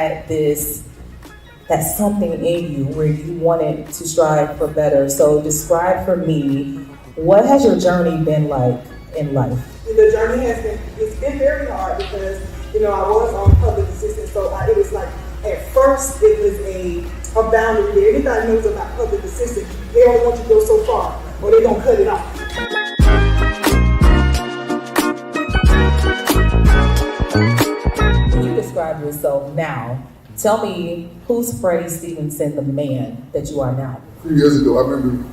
had that something in you where you wanted to strive for better. So describe for me, what has your journey been like in life? The journey it's been very hard because, I was on public assistance, so it was like, at first it was a boundary there. Anybody knows about public assistance, they don't want you to go so far, or they're gonna cut it off. When you describe yourself now, tell me, who's Freddie Stevenson, the man that you are now? A few years ago, I remember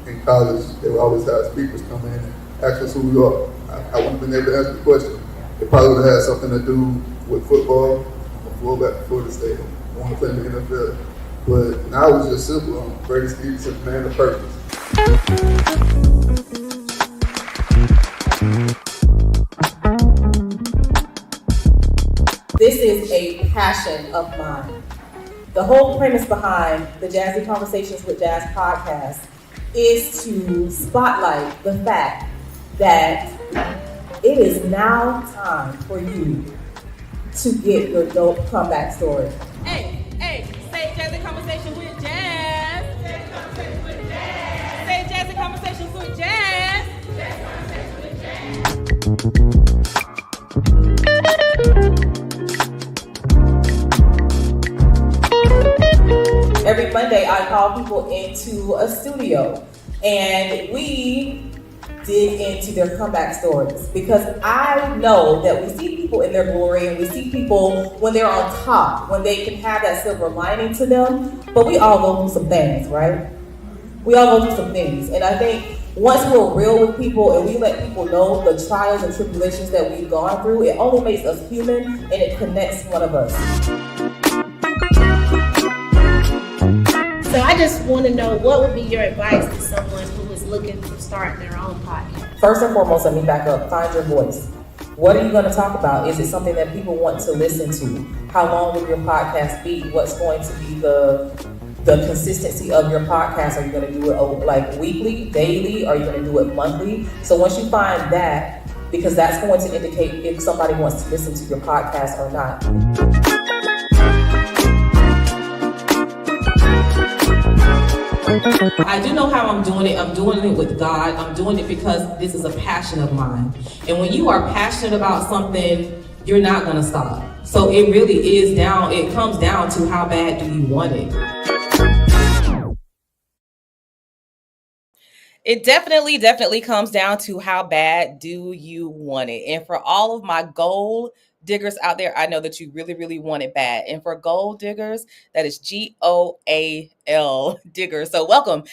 in college, they would always have speakers come in and ask us who we are. I wouldn't have been able to answer the question. It probably would have had something to do with football. I'm a fullback for Florida State. I want to play in the NFL. But now it's just simple. I'm Freddie Stevenson, man of purpose. This is a passion of mine. The whole premise behind the Jazzie Conversations with Jazz podcast is to spotlight the fact that it is now time for you to get your dope comeback story. Hey, say Jazzie Conversations with Jazz. Jazzie Conversations with Jazz. Say Jazzie Conversations with Jazz. Jazzie Conversations with Jazz. Every Monday, I call people into a studio and we dig into their comeback stories, because I know that we see people in their glory and we see people when they're on top, when they can have that silver lining to them, but we all go through some things, right? We all go through some things, and I think once we're real with people and we let people know the trials and tribulations that we've gone through, it only makes us human and it connects one of us. So I just want to know, what would be your advice to someone who is looking to start their own podcast? First and foremost, let me back up. Find your voice. What are you going to talk about? Is it something that people want to listen to? How long will your podcast be? What's going to be the consistency of your podcast? Are you going to do it like weekly, daily? Are you going to do it monthly? So once you find that, because that's going to indicate if somebody wants to listen to your podcast or not. I do know how I'm doing it. I'm doing it with God. I'm doing it because this is a passion of mine. And when you are passionate about something, you're not going to stop. So it really it comes down to how bad do you want it. It definitely comes down to how bad do you want it. And for all of my goal diggers out there, I know that you really want it bad. And for gold diggers, that is GOAL diggers. So welcome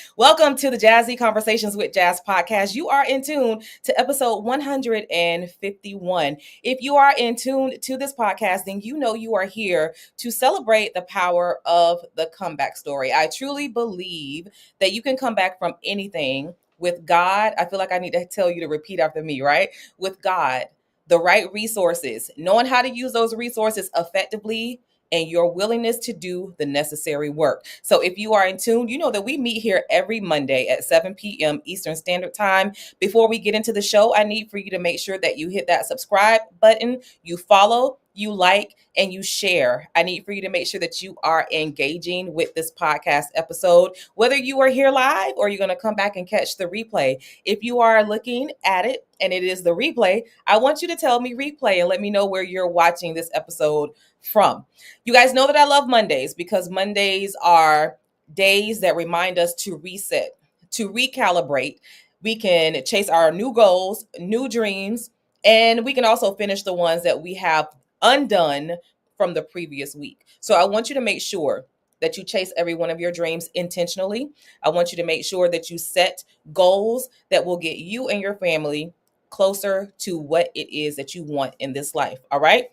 to the Jazzie Conversations with Jazz podcast. You are in tune to episode 151. If you are in tune to this podcast, then you know you are here to celebrate the power of the comeback story. I truly believe that you can come back from anything with God. I feel like I need to tell you to repeat after me, right? With God, the right resources, knowing how to use those resources effectively, and your willingness to do the necessary work. So if you are in tune, you know that we meet here every Monday at 7 p.m. Eastern Standard Time. Before we get into the show, I need for you to make sure that you hit that subscribe button, you follow, you like, and you share. I need for you to make sure that you are engaging with this podcast episode, whether you are here live or you're going to come back and catch the replay. If you are looking at it and it is the replay, I want you to tell me replay and let me know where you're watching this episode from. You guys know that I love Mondays because Mondays are days that remind us to reset, to recalibrate. We can chase our new goals, new dreams, and we can also finish the ones that we have undone from the previous week. So I want you to make sure that you chase every one of your dreams intentionally. I want you to make sure that you set goals that will get you and your family closer to what it is that you want in this life. All right.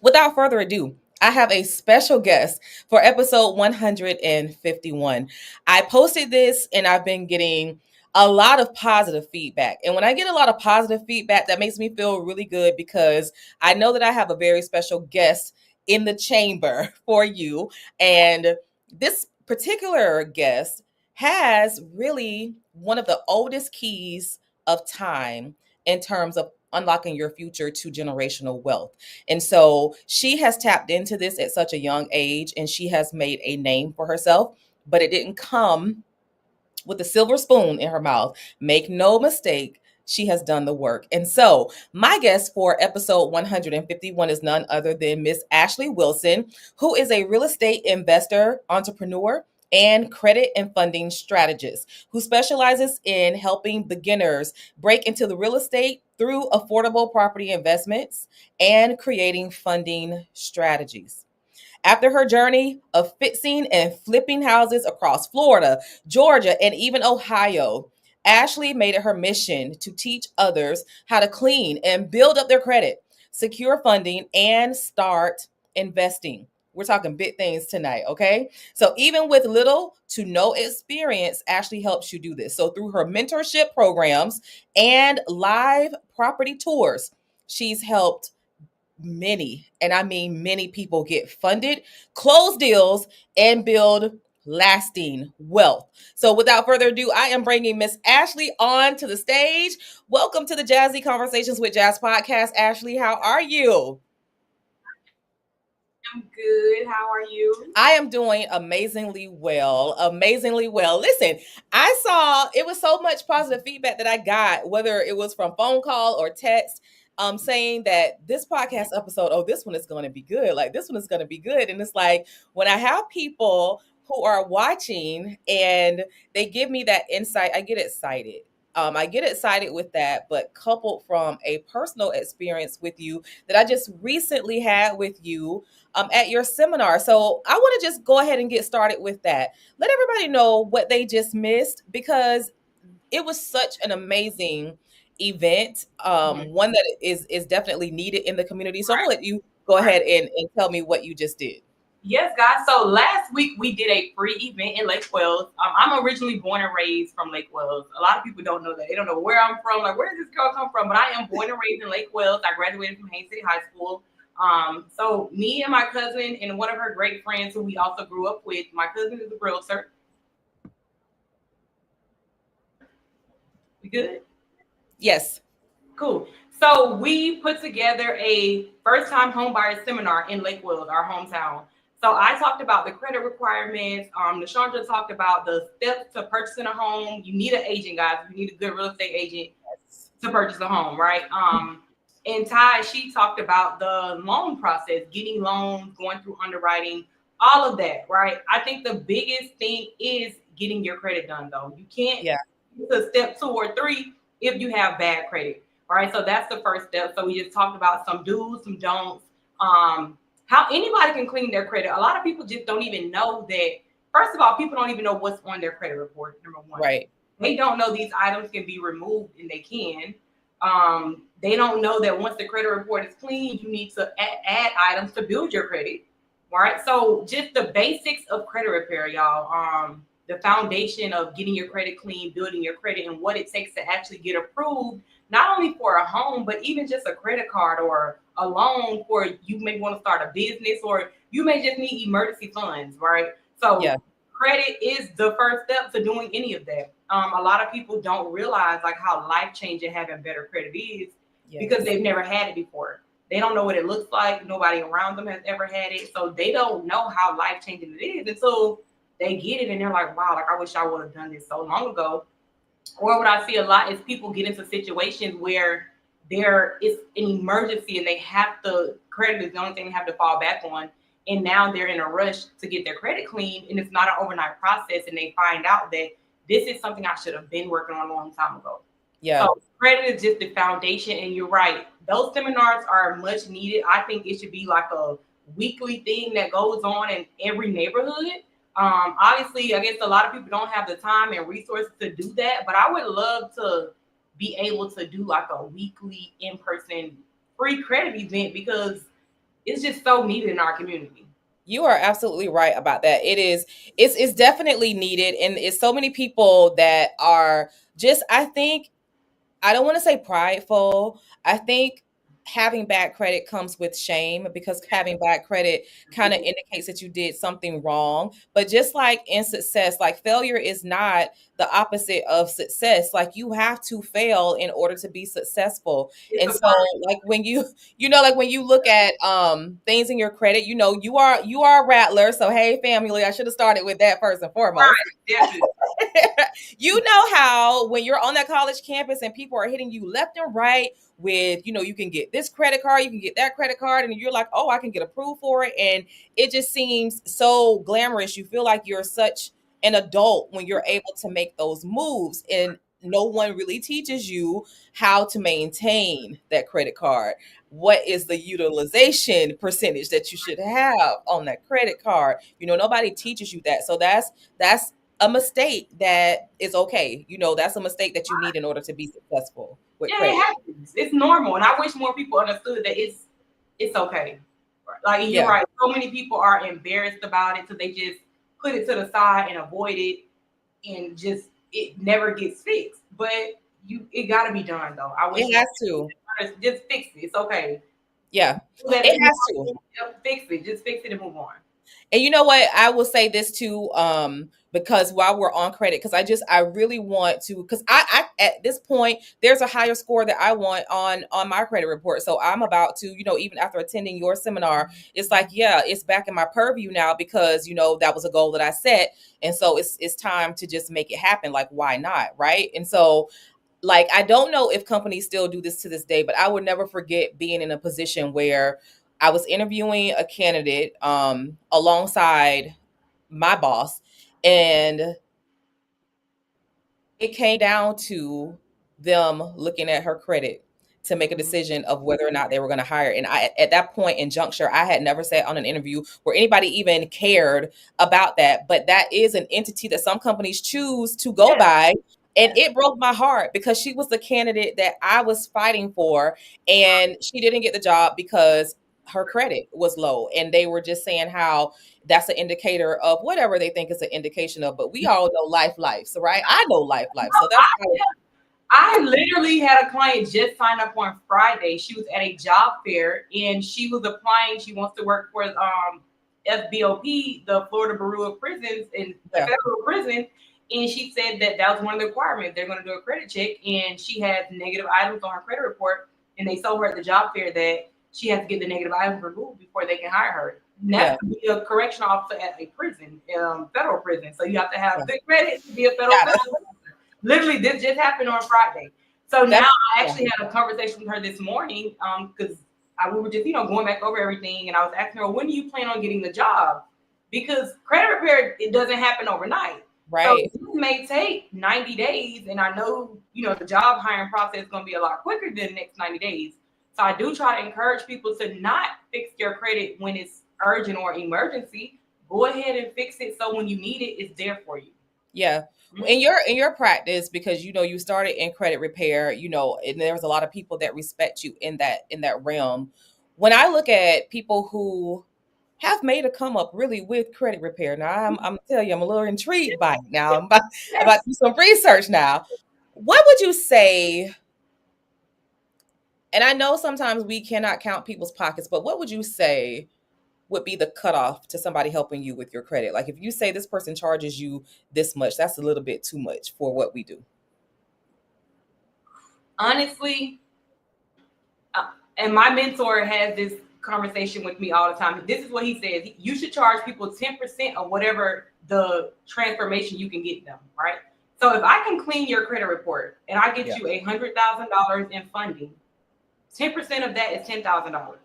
Without further ado, I have a special guest for episode 151. I posted this and I've been getting a lot of positive feedback. And when I get a lot of positive feedback, that makes me feel really good because I know that I have a very special guest in the chamber for you. And this particular guest has really one of the oldest keys of time in terms of unlocking your future to generational wealth. And so she has tapped into this at such a young age, and she has made a name for herself, but it didn't come with a silver spoon in her mouth. Make no mistake, she has done the work. And so, my guest for episode 151 is none other than Miss Ashleigh Wilson, who is a real estate investor, entrepreneur, and credit and funding strategist who specializes in helping beginners break into the real estate through affordable property investments and creating funding strategies. After her journey of fixing and flipping houses across Florida, Georgia, and even Ohio, Ashleigh made it her mission to teach others how to clean and build up their credit, secure funding, and start investing. We're talking big things tonight, okay? So, even with little to no experience, Ashleigh helps you do this. So, through her mentorship programs and live property tours, she's helped many, and I mean many people get funded, close deals, and build lasting wealth. So without further ado, I am bringing Miss Ashleigh on to the stage. Welcome to the Jazzie Conversations with Jazz podcast. Ashleigh, how are you? I'm good. How are you? I am doing amazingly well. Amazingly well. Listen, I saw it was so much positive feedback that I got, whether it was from phone call or text, saying that this podcast episode, oh, this one is going to be good. Like this one is going to be good. And it's like when I have people who are watching and they give me that insight, I get excited. I get excited with that, but coupled from a personal experience with you that I just recently had with you at your seminar. So I want to just go ahead and get started with that. Let everybody know what they just missed because it was such an amazing event, one that is definitely needed in the community. So I'm gonna let you go ahead and tell me what you just did. Yes, guys. So last week we did a free event in Lake Wales. I'm originally born and raised from Lake Wales. A lot of people don't know that. They don't know where I'm from. Like, where does this girl come from? But I am born and raised in Lake Wales. I graduated from Haines City High School. So me and my cousin and one of her great friends who we also grew up with, my cousin is a realtor. We good? Yes. Cool. So we put together a first-time homebuyer seminar in Lake Wales, our hometown. So I talked about the credit requirements. Nashandra talked about the steps to purchasing a home. You need an agent, guys. You need a good real estate agent to purchase a home, right? And Ty, she talked about the loan process, getting loans, going through underwriting, all of that, right? I think the biggest thing is getting your credit done, though. You can't get to step 2 or 3 if you have bad credit. All right, so that's the first step. So we just talked about some do's, some don'ts, how anybody can clean their credit. A lot of people just don't even know that. First of all, people don't even know what's on their credit report, number one. Right. They don't know these items can be removed, and they can. They don't know that once the credit report is clean, you need to add items to build your credit. All right, so just the basics of credit repair, y'all. The foundation of getting your credit clean, building your credit, and what it takes to actually get approved, not only for a home, but even just a credit card or a loan for you may want to start a business or you may just need emergency funds, right? So credit is the first step to doing any of that. A lot of people don't realize like how life-changing having better credit is because they've never had it before. They don't know what it looks like. Nobody around them has ever had it. So they don't know how life-changing it is until they get it and they're like, wow, like I wish I would have done this so long ago. Or what I see a lot is people get into situations where there is an emergency and they have to, credit is the only thing they have to fall back on. And now they're in a rush to get their credit clean and it's not an overnight process. And they find out that this is something I should have been working on a long time ago. Yeah. So credit is just the foundation. And you're right. Those seminars are much needed. I think it should be like a weekly thing that goes on in every neighborhood. Obviously, I guess a lot of people don't have the time and resources to do that, but I would love to be able to do like a weekly in-person free credit event because it's just so needed in our community. You are absolutely right about that. It's definitely needed. And it's so many people that are just, I think, I don't want to say prideful. I think having bad credit comes with shame, because having bad credit kind of indicates that you did something wrong. But just like in success, like failure is not the opposite of success. Like you have to fail in order to be successful. It's And a so like when you like when you look at things in your credit, you are a rattler. So hey family, I should have started with that first and foremost. definitely. You know how when you're on that college campus and people are hitting you left and right with, you can get this credit card, you can get that credit card, and you're like, oh, I can get approved for it. And it just seems so glamorous. You feel like you're such an adult when you're able to make those moves. And no one really teaches you how to maintain that credit card. What is the utilization percentage that you should have on that credit card? Nobody teaches you that. So that's a mistake that is okay. That's a mistake that you need in order to be successful with Yeah, credit. it happens. It's normal, and I wish more people understood that it's okay. Like you're Yeah. right. So many people are embarrassed about it, so they just put it to the side and avoid it, and just it never gets fixed. But it got to be done though. I wish It has to. just fix it. It's okay. Yeah. Let It has to. fix it. Just fix it and move on. And you know what? I will say this too, because while we're on credit, because I really want to, because I at this point, there's a higher score that I want on my credit report. So I'm about to, even after attending your seminar, it's like, yeah, it's back in my purview now, because that was a goal that I set. And so it's time to just make it happen. Like, why not? Right. And so like, I don't know if companies still do this to this day, but I would never forget being in a position where I was interviewing a candidate alongside my boss, and it came down to them looking at her credit to make a decision of whether or not they were going to hire. And I, at that point in juncture, I had never sat on an interview where anybody even cared about that. But that is an entity that some companies choose to go by. And it broke my heart, because she was the candidate that I was fighting for, and she didn't get the job because her credit was low. And they were just saying how that's an indicator of whatever they think is an indication of. But we all know life, so right? I know life. So that's how I literally had a client just sign up on Friday. She was at a job fair and she was applying. She wants to work for FBOP, the Florida Bureau of Prisons, in the federal prison. And she said that was one of the requirements. They're going to do a credit check, and she had negative items on her credit report. And they told her at the job fair that she has to get the negative items removed before they can hire her. And that's to be a correctional officer at a prison, federal prison. So you have to have good credit to be a federal prison. Literally, this just happened on Friday. So now I actually had a conversation with her this morning, because we were just, going back over everything, and I was asking her, when do you plan on getting the job? Because credit repair, it doesn't happen overnight. Right. So this may take 90 days, and I know, the job hiring process is going to be a lot quicker than the next 90 days. So I do try to encourage people to not fix your credit when it's urgent or emergency. Go ahead and fix it, so when you need it, it's there for you. Yeah. In your practice, because you started in credit repair, and there's a lot of people that respect you in that realm. When I look at people who have made a come up really with credit repair, now I'm tell you, I'm a little intrigued by it now. I'm about to do some research now. What would you say? And I know sometimes we cannot count people's pockets, but what would you say would be the cutoff to somebody helping you with your credit? Like, if you say this person charges you this much, that's a little bit too much for what we do. Honestly, and my mentor has this conversation with me all the time. This is what he says: you should charge people 10% of whatever the transformation you can get them, right? So if I can clean your credit report and I get you $100,000 in funding, 10% of that is $10,000.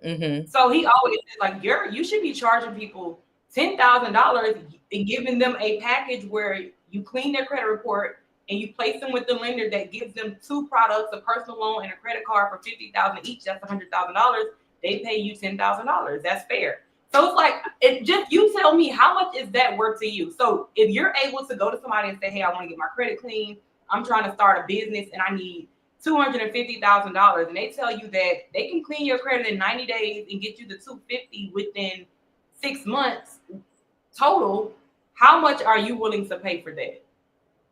Mm-hmm. So he always says, like, you should be charging people $10,000 and giving them a package where you clean their credit report and you place them with the lender that gives them two products, a personal loan and a credit card for $50,000 each. That's $100,000. They pay you $10,000. That's fair. So it's like, you tell me, how much is that worth to you? So if you're able to go to somebody and say, hey, I want to get my credit clean, I'm trying to start a business and I need $250,000, and they tell you that they can clean your credit in 90 days and get you the $250 within 6 months total, how much are you willing to pay for that?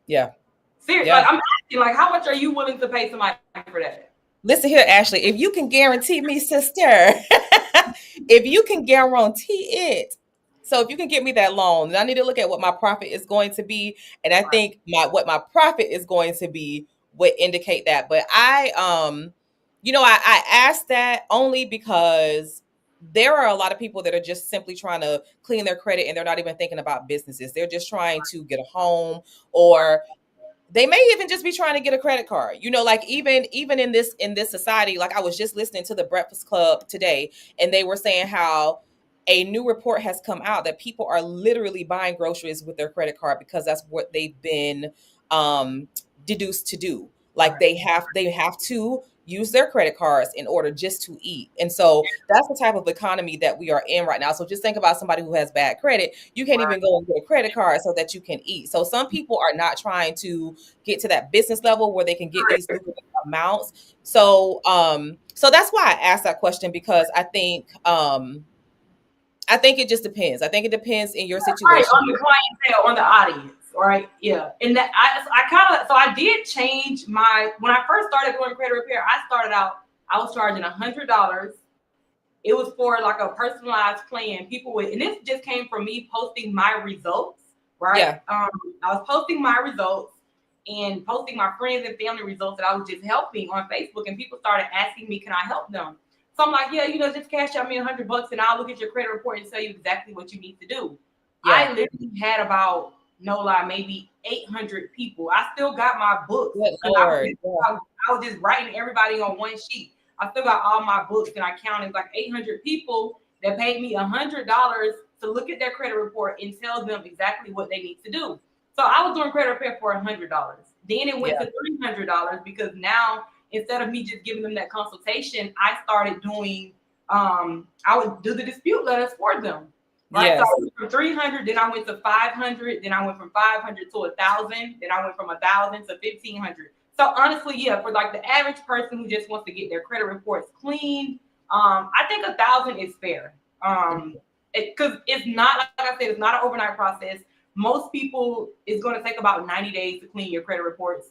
Yeah. Seriously, like, I'm asking, like, how much are you willing to pay somebody for that? Listen here, Ashley, if you can guarantee me, sister, if you can guarantee it, so if you can get me that loan, then I need to look at what my profit is going to be. And I think what my profit is going to be would indicate that. But I asked that only because there are a lot of people that are just simply trying to clean their credit and they're not even thinking about businesses. They're just trying to get a home, or they may even just be trying to get a credit card. Like even in this society, like I was just listening to the Breakfast Club today, and they were saying how a new report has come out that people are literally buying groceries with their credit card because that's what they've been um deduced to do. Like they have to use their credit cards in order just to eat. And so that's the type of economy that we are in right now. So just think about somebody who has bad credit. You can't even go and get a credit card so that you can eat. So some people are not trying to get to that business level where they can get these lucrative amounts. So that's why I asked that question, because I think it just depends. I think it depends in your Right, situation. on the clientele, on the audience, right? Yeah. And that I did change when I first started doing credit repair, I was charging $100. It was for like a personalized plan. And this just came from me posting my results, right? Yeah. I was posting my results and posting my friends and family results that I was just helping on Facebook, and people started asking me, can I help them? So I'm like, yeah, just cash out me $100 and I'll look at your credit report and tell you exactly what you need to do. Yeah. I literally had about, no lie, maybe 800 people. I still got my books. Good Lord. I was just writing everybody on one sheet. I still got all my books, and I counted like 800 people that paid me $100 to look at their credit report and tell them exactly what they need to do. So I was doing credit repair for $100. Then it went to $300 because now, instead of me just giving them that consultation, I started doing, I would do the dispute letters for them. Right. Yes. So I went from 300, then I went to 500, then I went from 500 to 1,000, then I went from 1,000 to 1,500. So honestly, yeah, for like the average person who just wants to get their credit reports clean, I think 1,000 is fair. Because it's not, like I said, it's not an overnight process. Most people, it's going to take about 90 days to clean your credit reports.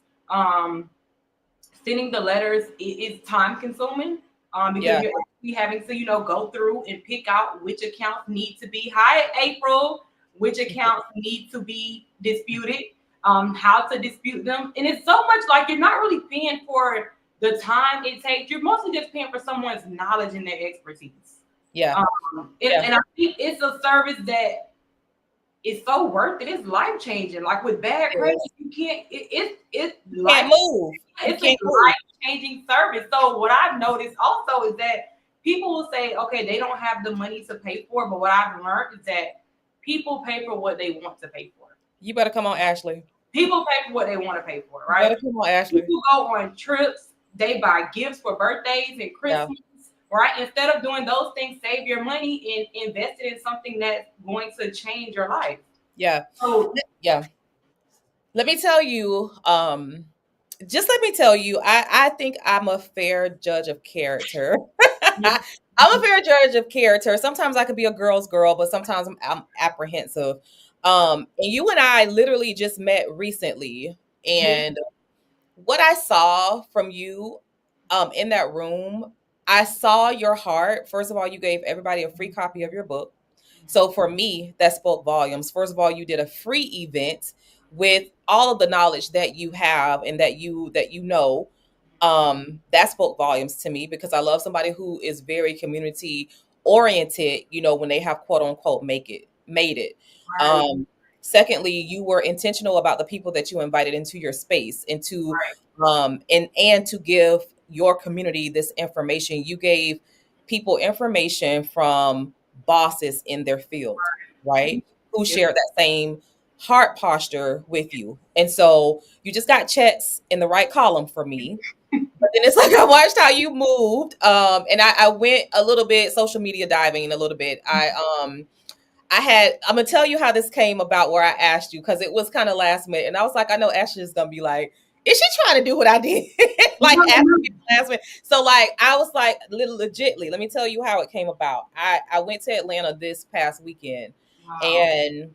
Sending the letters is time consuming because you're actually having to, go through and pick out which accounts need to be, hi April, which accounts need to be disputed, how to dispute them. And it's so much like you're not really paying for the time it takes. You're mostly just paying for someone's knowledge and their expertise. Yeah. And I think it's a service that is so worth it. It's life changing. Like with bad credit, you can't. It's can't move. It's a life changing service. So what I've noticed also is that people will say, okay, they don't have the money to pay for, but what I've learned is that people pay for what they want to pay for. You better come on, Ashley. People pay for what they want to pay for, right? You better come on, Ashley. People go on trips. They buy gifts for birthdays and Christmas. Right? Instead of doing those things, save your money and invest it in something that's going to change your life. Yeah. So, yeah. Let me tell you, I think I'm a fair judge of character. I'm a fair judge of character. Sometimes I could be a girl's girl, but sometimes I'm apprehensive. And you and I literally just met recently, and what I saw from you in that room, I saw your heart. First of all, you gave everybody a free copy of your book. So for me, that spoke volumes. First of all, you did a free event with all of the knowledge that you have and that you know. That spoke volumes to me, because I love somebody who is very community oriented, when they have quote unquote made it. Secondly, you were intentional about the people that you invited into your space, and to give your community this information. You gave people information from bosses in their field, right? Who shared that same heart posture with you. And so you just got checks in the right column for me. But then it's like I watched how you moved. And I went a little bit social media diving a little bit. I'm gonna tell you how this came about, where I asked you, because it was kind of last minute, and I was like, I know Ashley's gonna be like, is she trying to do what I did? Like asking me last minute. So like I was like, legitly, let me tell you how it came about. I went to Atlanta this past weekend. Wow. And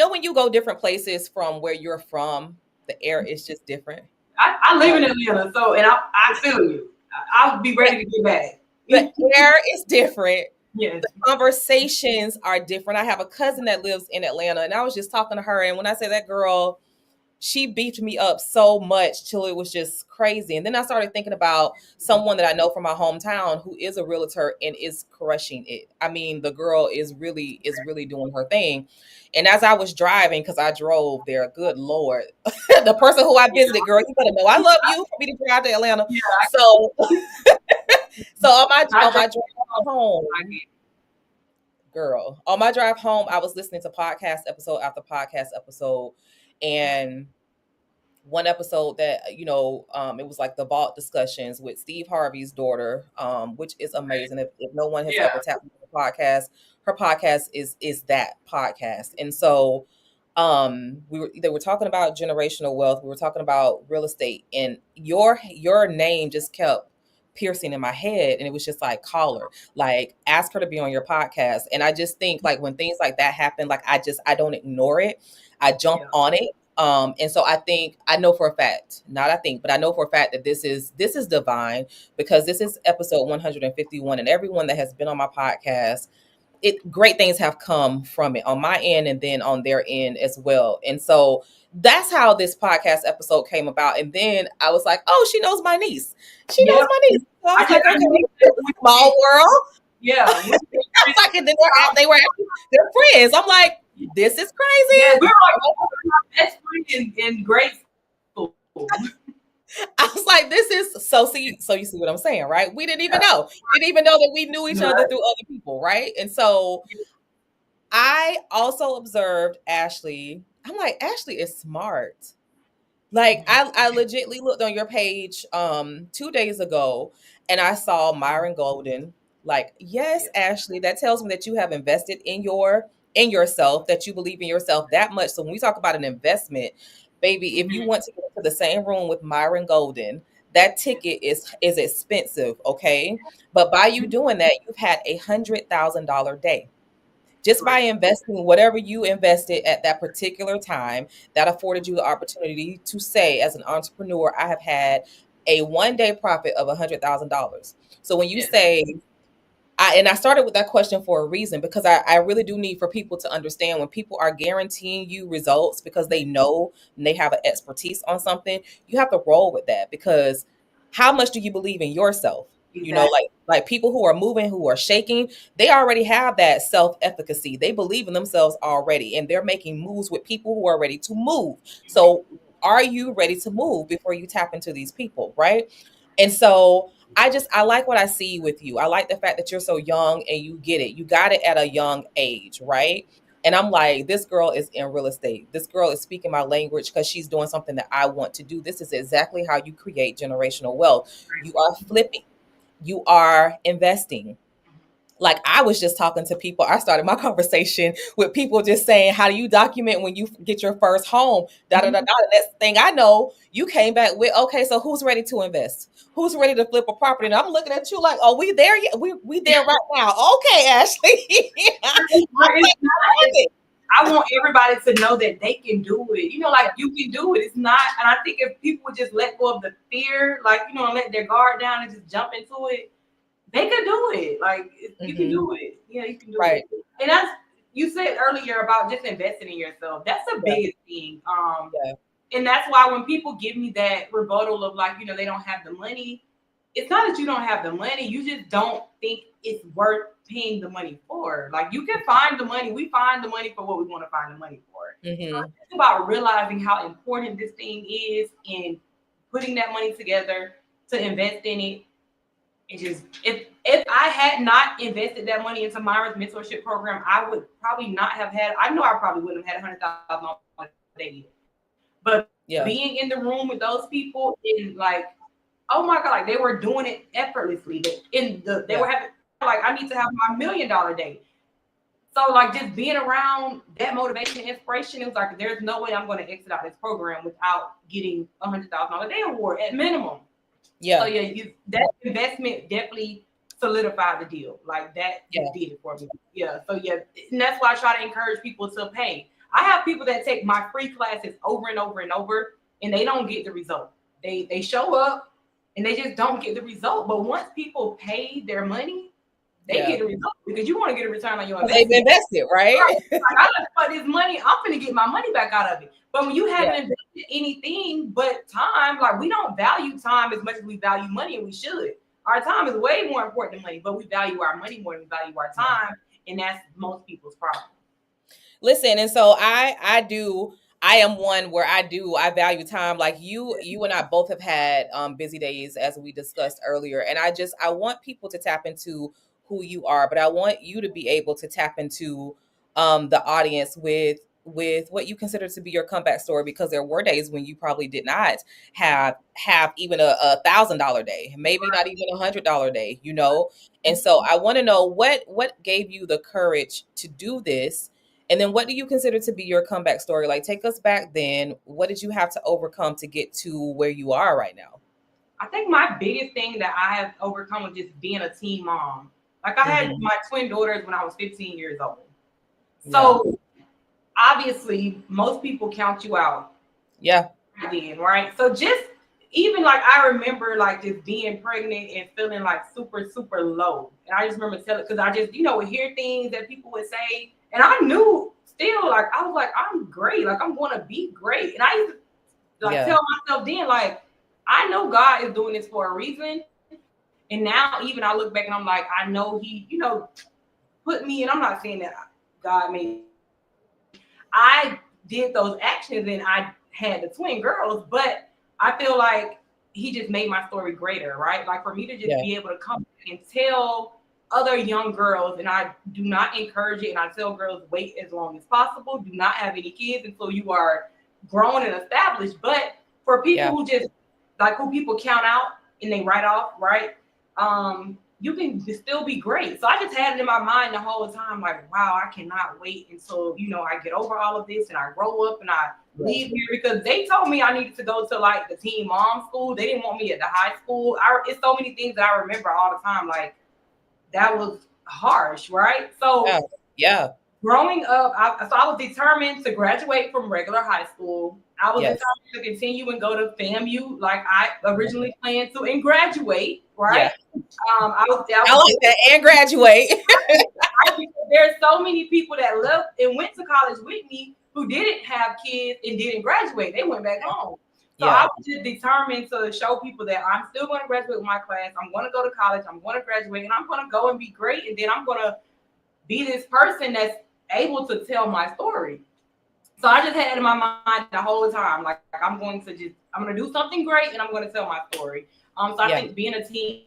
when you go different places from where you're from, the air is just different. I live in Atlanta, so and I feel you. I'll be ready to get back. The air is different. Yes. The conversations are different. I have a cousin that lives in Atlanta, and I was just talking to her, and when I say that girl, she beefed me up so much till it was just crazy. And then I started thinking about someone that I know from my hometown who is a realtor and is crushing it. I mean, the girl is really doing her thing. And as I was driving, because I drove there, good Lord, the person who I visited, girl, you better know I love you for me to drive to Atlanta. Yeah. So, so on my drive home, girl, on my drive home, I was listening to podcast episode after podcast episode, and one episode that it was like the vault discussions with Steve Harvey's daughter, which is amazing. If no one has ever tapped into the podcast, her podcast is that podcast. And so they were talking about generational wealth, we were talking about real estate, and your name just kept piercing in my head, and it was just like, call her, like ask her to be on your podcast. And I just think, like, when things like that happen, like I don't ignore it, I jump on it. And so I know for a fact, but I know for a fact that this is divine, because this is episode 151, and everyone that has been on my podcast, great things have come from it on my end and then on their end as well. And so that's how this podcast episode came about. And then I was like, oh, she knows my niece. She knows my niece. So I was like, okay, small world. Yeah. I was like, and then they were actually, they're friends. I'm like, this is crazy. Yeah, we were like best friend in grade school. I was like, this is so you see what I'm saying, right? We didn't even know. We didn't even know that we knew each other through other people, right? And so I also observed Ashleigh. I'm like, Ashleigh is smart. Like, I legitly looked on your page 2 days ago, and I saw Myron Golden. Like, yes, Ashleigh, that tells me that you have invested in yourself, that you believe in yourself that much. So when we talk about an investment, baby, if you want to get into the same room with Myron Golden, that ticket is expensive, okay? But by you doing that, you've had $100,000 day. Just by investing whatever you invested at that particular time, that afforded you the opportunity to say, as an entrepreneur, I have had a one-day profit of $100,000. So when you say, I started with that question for a reason, because I really do need for people to understand, when people are guaranteeing you results because they know and they have an expertise on something, you have to roll with that, because how much do you believe in yourself? Exactly. You know, like people who are moving, who are shaking, they already have that self-efficacy. They believe in themselves already, and they're making moves with people who are ready to move. So are you ready to move before you tap into these people, right? And so I like what I see with you. I like the fact that you're so young and you get it. You got it at a young age, right? And I'm like, this girl is in real estate. This girl is speaking my language because she's doing something that I want to do. This is exactly how you create generational wealth. You are flipping. You are investing. Like, I was just talking to people. I started my conversation with people just saying, how do you document when you get your first home? The next thing I know, you came back with, okay, so who's ready to invest? Who's ready to flip a property? And I'm looking at you like, oh, we there yet? We there right now. Okay, Ashleigh. I want everybody to know that they can do it. You know, like, you can do it. It's not, and I think if people would just let go of the fear, like, you know, and let their guard down and just jump into it, they could do it. Like, you can do it. Yeah, you can do it. And that's, you said earlier about just investing in yourself. That's the biggest thing. And that's why when people give me that rebuttal of, like, you know, they don't have the money, it's not that you don't have the money. You just don't think it's worth paying the money for. Like, you can find the money. We find the money for what we want to find the money for. So it's about realizing how important this thing is and putting that money together to invest in it. It just, if I had not invested that money into Myron's mentorship program, I would probably not have had, I know I probably wouldn't have had $100,000 a day. But being in the room with those people, and like, oh my God, like, they were doing it effortlessly. They were having, like, I need to have my $1 million day. So, like, just being around that motivation, inspiration, it was like, there's no way I'm going to exit out this program without getting $100,000 a day award at minimum. So that investment definitely solidified the deal. Like, that did it for me. So and that's why I try to encourage people to pay. I have people that take my free classes over and over and over, and they don't get the result. They show up, and they just don't get the result. But once people pay their money, they get a result because you want to get a return on your investment. They've invested, right? Like, I done put this money, I'm gonna get my money back out of it. But when you haven't invested anything but time, like we don't value time as much as we value money, and we should. Our time is way more important than money, but we value our money more than we value our time, and that's most people's problem. Listen, and so I am one where I value time. Like you and I both have had busy days, as we discussed earlier, and I want people to tap into who you are, but I want you to be able to tap into the audience with what you consider to be your comeback story, because there were days when you probably did not have even a $1,000 day, maybe not even $100 day, you know. And so I want to know what gave you the courage to do this. And then what do you consider to be your comeback story? Like, take us back then. What did you have to overcome to get to where you are right now? I think my biggest thing that I have overcome was just being a teen mom. Like, I had my twin daughters when I was 15 years old. So obviously most people count you out. Yeah. Then, right? So just even like I remember like just being pregnant and feeling like super, super low. And I just remember telling, because I just, would hear things that people would say. And I knew still, like, I was like, I'm great. Like, I'm going to be great. And I used to like tell myself then, like, I know God is doing this for a reason. And now even I look back and I'm like, I know he, put me, and I'm not saying that God made, I did those actions and I had the twin girls, but I feel like he just made my story greater, right? Like for me to just be able to come and tell other young girls, and I do not encourage it, and I tell girls wait as long as possible. Do not have any kids until you are grown and established. But for people who just like who people count out and they write off, right? You can still be great. So I just had it in my mind the whole time, like, wow, I cannot wait until, I get over all of this and I grow up and I leave here, because they told me I needed to go to like the teen mom school. They didn't want me at the high school. It's so many things that I remember all the time. Like, that was harsh, right? So growing up, I was determined to graduate from regular high school. I was determined to continue and go to FAMU like I originally planned to and graduate, right? I like that, and graduate. There's so many people that left and went to college with me who didn't have kids and didn't graduate. They went back home. So I was just determined to show people that I'm still going to graduate with my class. I'm going to go to college. I'm going to graduate, and I'm going to go and be great. And then I'm going to be this person that's able to tell my story. So I just had it in my mind the whole time, like I'm going to do something great, and I'm going to tell my story. So I think being a teen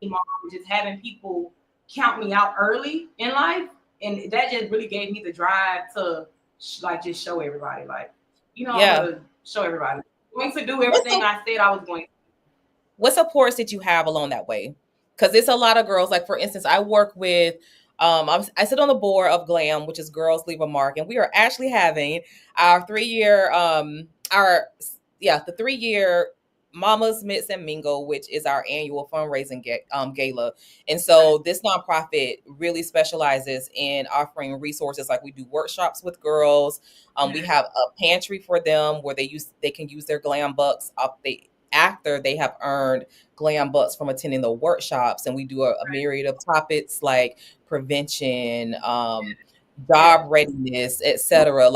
mom, just having people count me out early in life, and that just really gave me the drive to just show everybody, like, I'm going to show everybody. I'm going to do everything I said I was going to. What supports did you have along that way? Because it's a lot of girls. Like, for instance, I work with, I sit on the board of GLAM, which is Girls Leave a Mark, and we are actually having our 3-year, the 3-year Mamas Mix and Mingle, which is our annual fundraising gala. And so this nonprofit really specializes in offering resources. Like, we do workshops with girls. We have a pantry for them where they can use their GLAM bucks after they have earned GLAM bucks from attending the workshops. And we do a myriad of topics like prevention, job readiness, etc.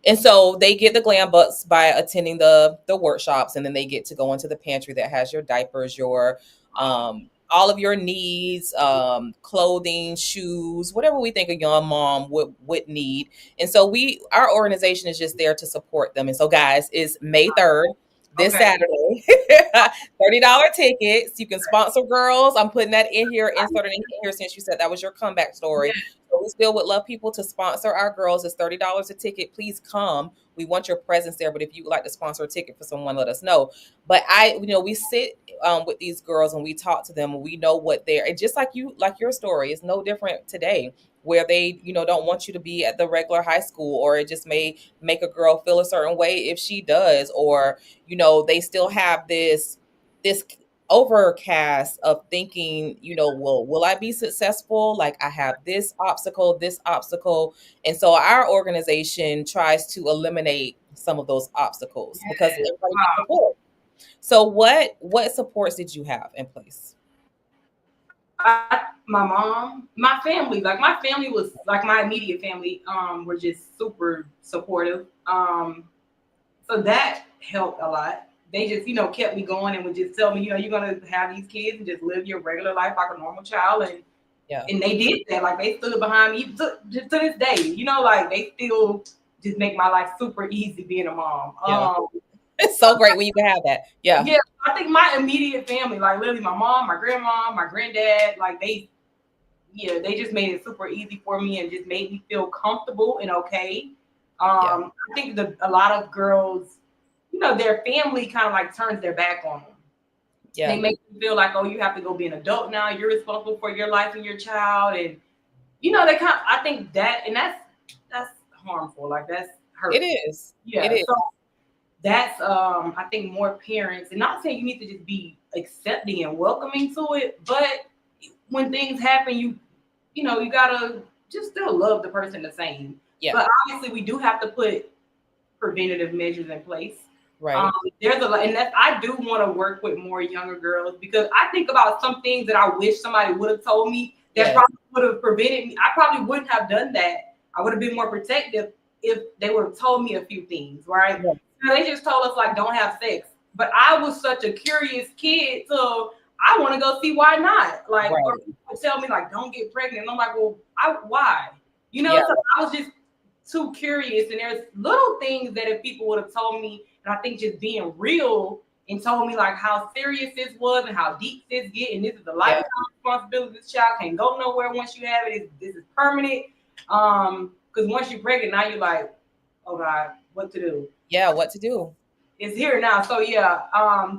And so they get the GLAM bucks by attending the workshops, and then they get to go into the pantry that has your diapers, your all of your needs, clothing, shoes, whatever we think a young mom would need. And so our organization is just there to support them. And so, guys, it's May 3rd. This Saturday, $30 tickets. You can sponsor girls. I'm putting that in here, inserting in here, since you said that was your comeback story. So we still would love people to sponsor our girls. It's $30 a ticket. Please come. We want your presence there. But if you would like to sponsor a ticket for someone, let us know. But we sit with these girls and we talk to them, and we know what and just like your story is no different today, where they, don't want you to be at the regular high school, or it just may make a girl feel a certain way if she does, or, they still have this overcast of thinking, well, will I be successful? Like, I have this obstacle. And so our organization tries to eliminate some of those obstacles because everybody needs support. So what supports did you have in place? My mom, my family, like my family was like my immediate family, were just super supportive. So that helped a lot. They just, kept me going and would just tell me, you're gonna have these kids and just live your regular life like a normal child. And they did that. Like they stood behind me to this day. Like they still just make my life super easy being a mom. Yeah. It's so great when you can have that. Yeah. Yeah. I think my immediate family, like literally my mom, my grandma, my granddad, like they just made it super easy for me and just made me feel comfortable and okay. I think a lot of girls, their family kind of like turns their back on them. Yeah. They make you feel like, oh, you have to go be an adult now. You're responsible for your life and your child. And, they I think that, and that's harmful. Like that's hurtful. It is. Yeah. It is. So that's, I think more parents, and not saying you need to just be accepting and welcoming to it, but when things happen, you gotta just still love the person the same. Yeah. But obviously we do have to put preventative measures in place. Right. There's a lot, and I do want to work with more younger girls because I think about some things that I wish somebody would have told me that probably would have prevented me. I probably wouldn't have done that. I would have been more protective if they would have told me a few things, right? Yeah. They just told us like don't have sex, but I was such a curious kid, so I want to go see why not. Like, or people tell me like don't get pregnant, and I'm like, well, why? So I was just too curious, and there's little things that if people would have told me. And I think just being real and told me like how serious this was and how deep this get, and this is a lifetime responsibility. This child can't go nowhere once you have it. This is permanent. Because once you're pregnant, now you're like, oh God, what to do? Yeah, what to do? It's here now. So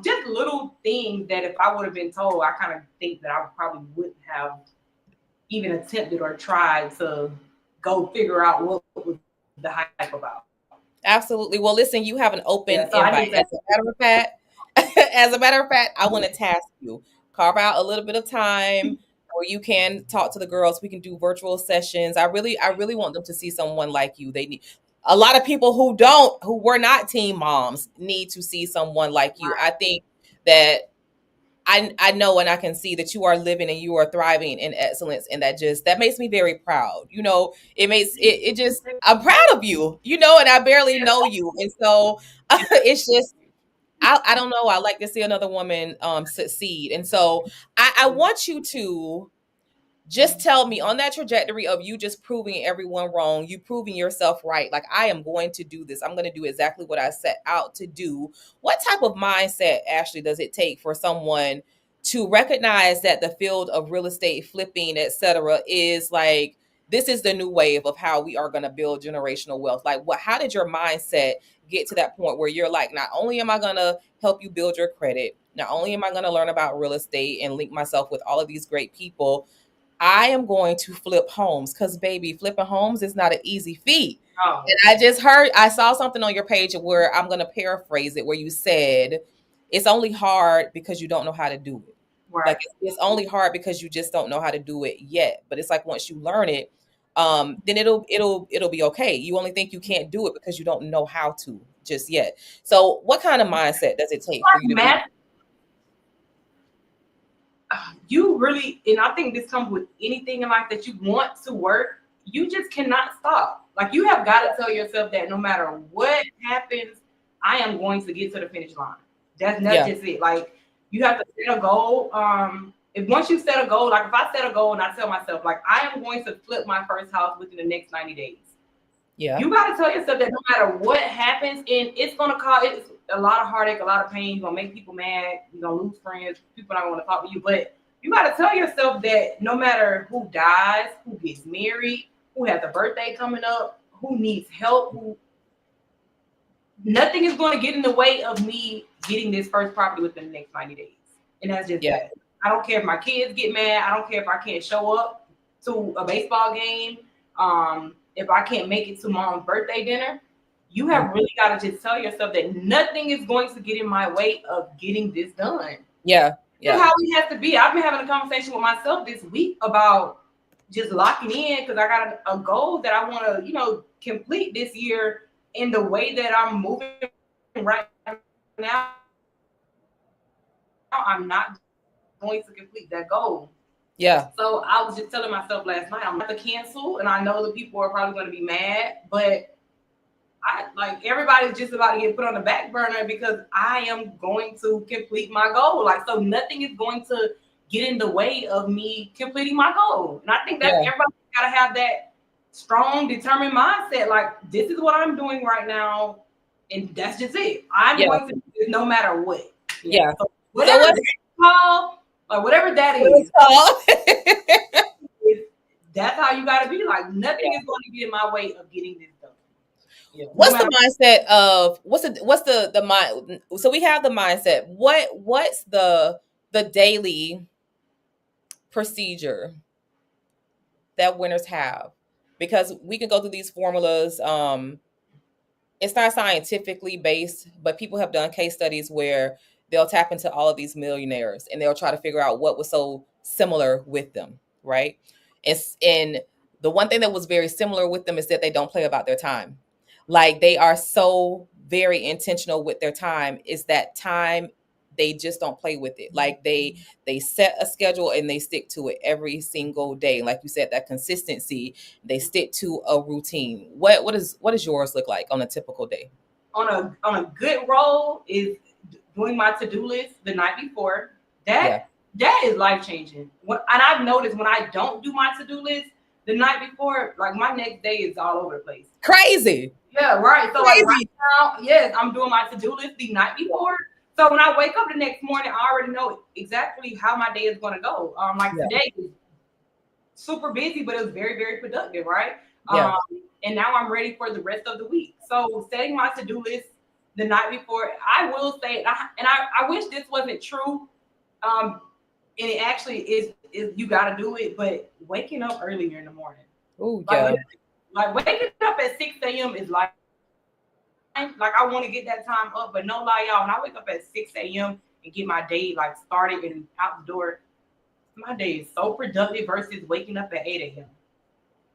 just little things that if I would have been told, I kind of think that I probably wouldn't have even attempted or tried to go figure out what was the hype about. Absolutely. Well, listen, you have an open invite. As a matter of fact, I want to task you, carve out a little bit of time where you can talk to the girls. We can do virtual sessions. I really want them to see someone like you. They need a lot of people who were not teen moms need to see someone like you. I think that I know and I can see that you are living and you are thriving in excellence, and that makes me very proud. It makes it just, I'm proud of you, and I barely know you. And so it's just, I don't know. I like to see another woman succeed. And so I want you to just tell me on that trajectory of you just proving everyone wrong, you proving yourself right. Like, I am going to do this. I'm going to do exactly what I set out to do. What type of mindset, Ashleigh, does it take for someone to recognize that the field of real estate, flipping, etc., is like, this is the new wave of how we are going to build generational wealth? Like, how did your mindset get to that point where you're like, not only am I going to help you build your credit, not only am I going to learn about real estate and link myself with all of these great people, I am going to flip homes, because baby, flipping homes is not an easy feat. Oh. And I saw something on your page where I'm going to paraphrase it, where you said it's only hard because you don't know how to do it. Right. Like, it's only hard because you just don't know how to do it yet. But it's like, once you learn it, then it'll be okay. You only think you can't do it because you don't know how to just yet. So what kind of mindset does it take for you to you really, and I think this comes with anything in life that you want to work, you just cannot stop. Like, you have got to tell yourself that no matter what happens, I am going to get to the finish line. That's just it. Like, you have to set a goal. Once you set a goal, like if I set a goal and I tell myself, like, I am going to flip my first house within the next 90 days. Yeah. You got to tell yourself that no matter what happens, and it's going to cause a lot of heartache, a lot of pain. You're going to make people mad. You're going to lose friends. People are not going to talk to you. But you got to tell yourself that no matter who dies, who gets married, who has a birthday coming up, who needs help, nothing is going to get in the way of me getting this first property within the next 90 days. And that's just that. I don't care if my kids get mad. I don't care if I can't show up to a baseball game. If I can't make it to mom's birthday dinner, you have really got to just tell yourself that nothing is going to get in my way of getting this done. Yeah. Yeah. That's how we have to be. I've been having a conversation with myself this week about just locking in, because I got a goal that I want to, complete this year. In the way that I'm moving right now, I'm not going to complete that goal. Yeah. So I was just telling myself last night, I'm not to cancel, and I know the people are probably going to be mad, but I like everybody's just about to get put on the back burner because I am going to complete my goal. Like, so nothing is going to get in the way of me completing my goal. And I think that everybody got to have that strong, determined mindset. Like, this is what I'm doing right now, and that's just it. I'm going to do this no matter what. Yeah. So whatever that's called, or whatever that is, that's how you got to be. Like, nothing is going to get in my way of getting this done. Yeah. What's the mindset of what's the mind? So we have the mindset. What's the daily procedure that winners have? Because we can go through these formulas. It's not scientifically based, but people have done case studies where they'll tap into all of these millionaires and they'll try to figure out what was so similar with them, right? And the one thing that was very similar with them is that they don't play about their time. Like, they are so very intentional with their time. Is that time, they just don't play with it. Like, they set a schedule and they stick to it every single day. Like you said, that consistency, they stick to a routine. What does yours look like on a typical day? On a good roll is doing my to-do list the night before. That is life-changing. And I've noticed when I don't do my to-do list the night before, like, my next day is all over the place. Crazy. Yeah, right. So like right now, yes, I'm doing my to-do list the night before. So when I wake up the next morning, I already know exactly how my day is going to go. Today is super busy, but it was very, very productive, right? Yeah. And now I'm ready for the rest of the week. So setting my to-do list the night before, I will say, and I wish this wasn't true. And it actually is you got to do it, but waking up earlier in the morning. Oh, yeah. Like waking up at 6 a.m. is like I want to get that time up, but no lie, y'all. When I wake up at 6 a.m. and get my day like started and out the door, my day is so productive versus waking up at 8 a.m.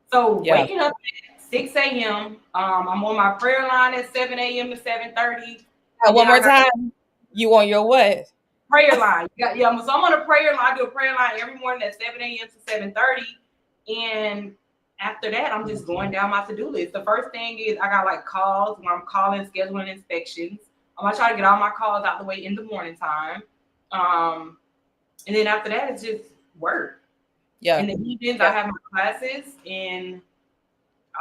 So waking up at 6 a.m. I'm on my prayer line at 7 a.m. to 7:30. One more time. You on your what? Prayer line. So I'm on a prayer line. I do a prayer line every morning at 7 a.m. to 7:30. And after that, I'm just going down my to-do list. The first thing is I got like calls where I'm calling, scheduling inspections. I'm gonna try to get all my calls out the way in the morning time. And then after that, it's just work. Yeah. In the evenings, I have my classes, and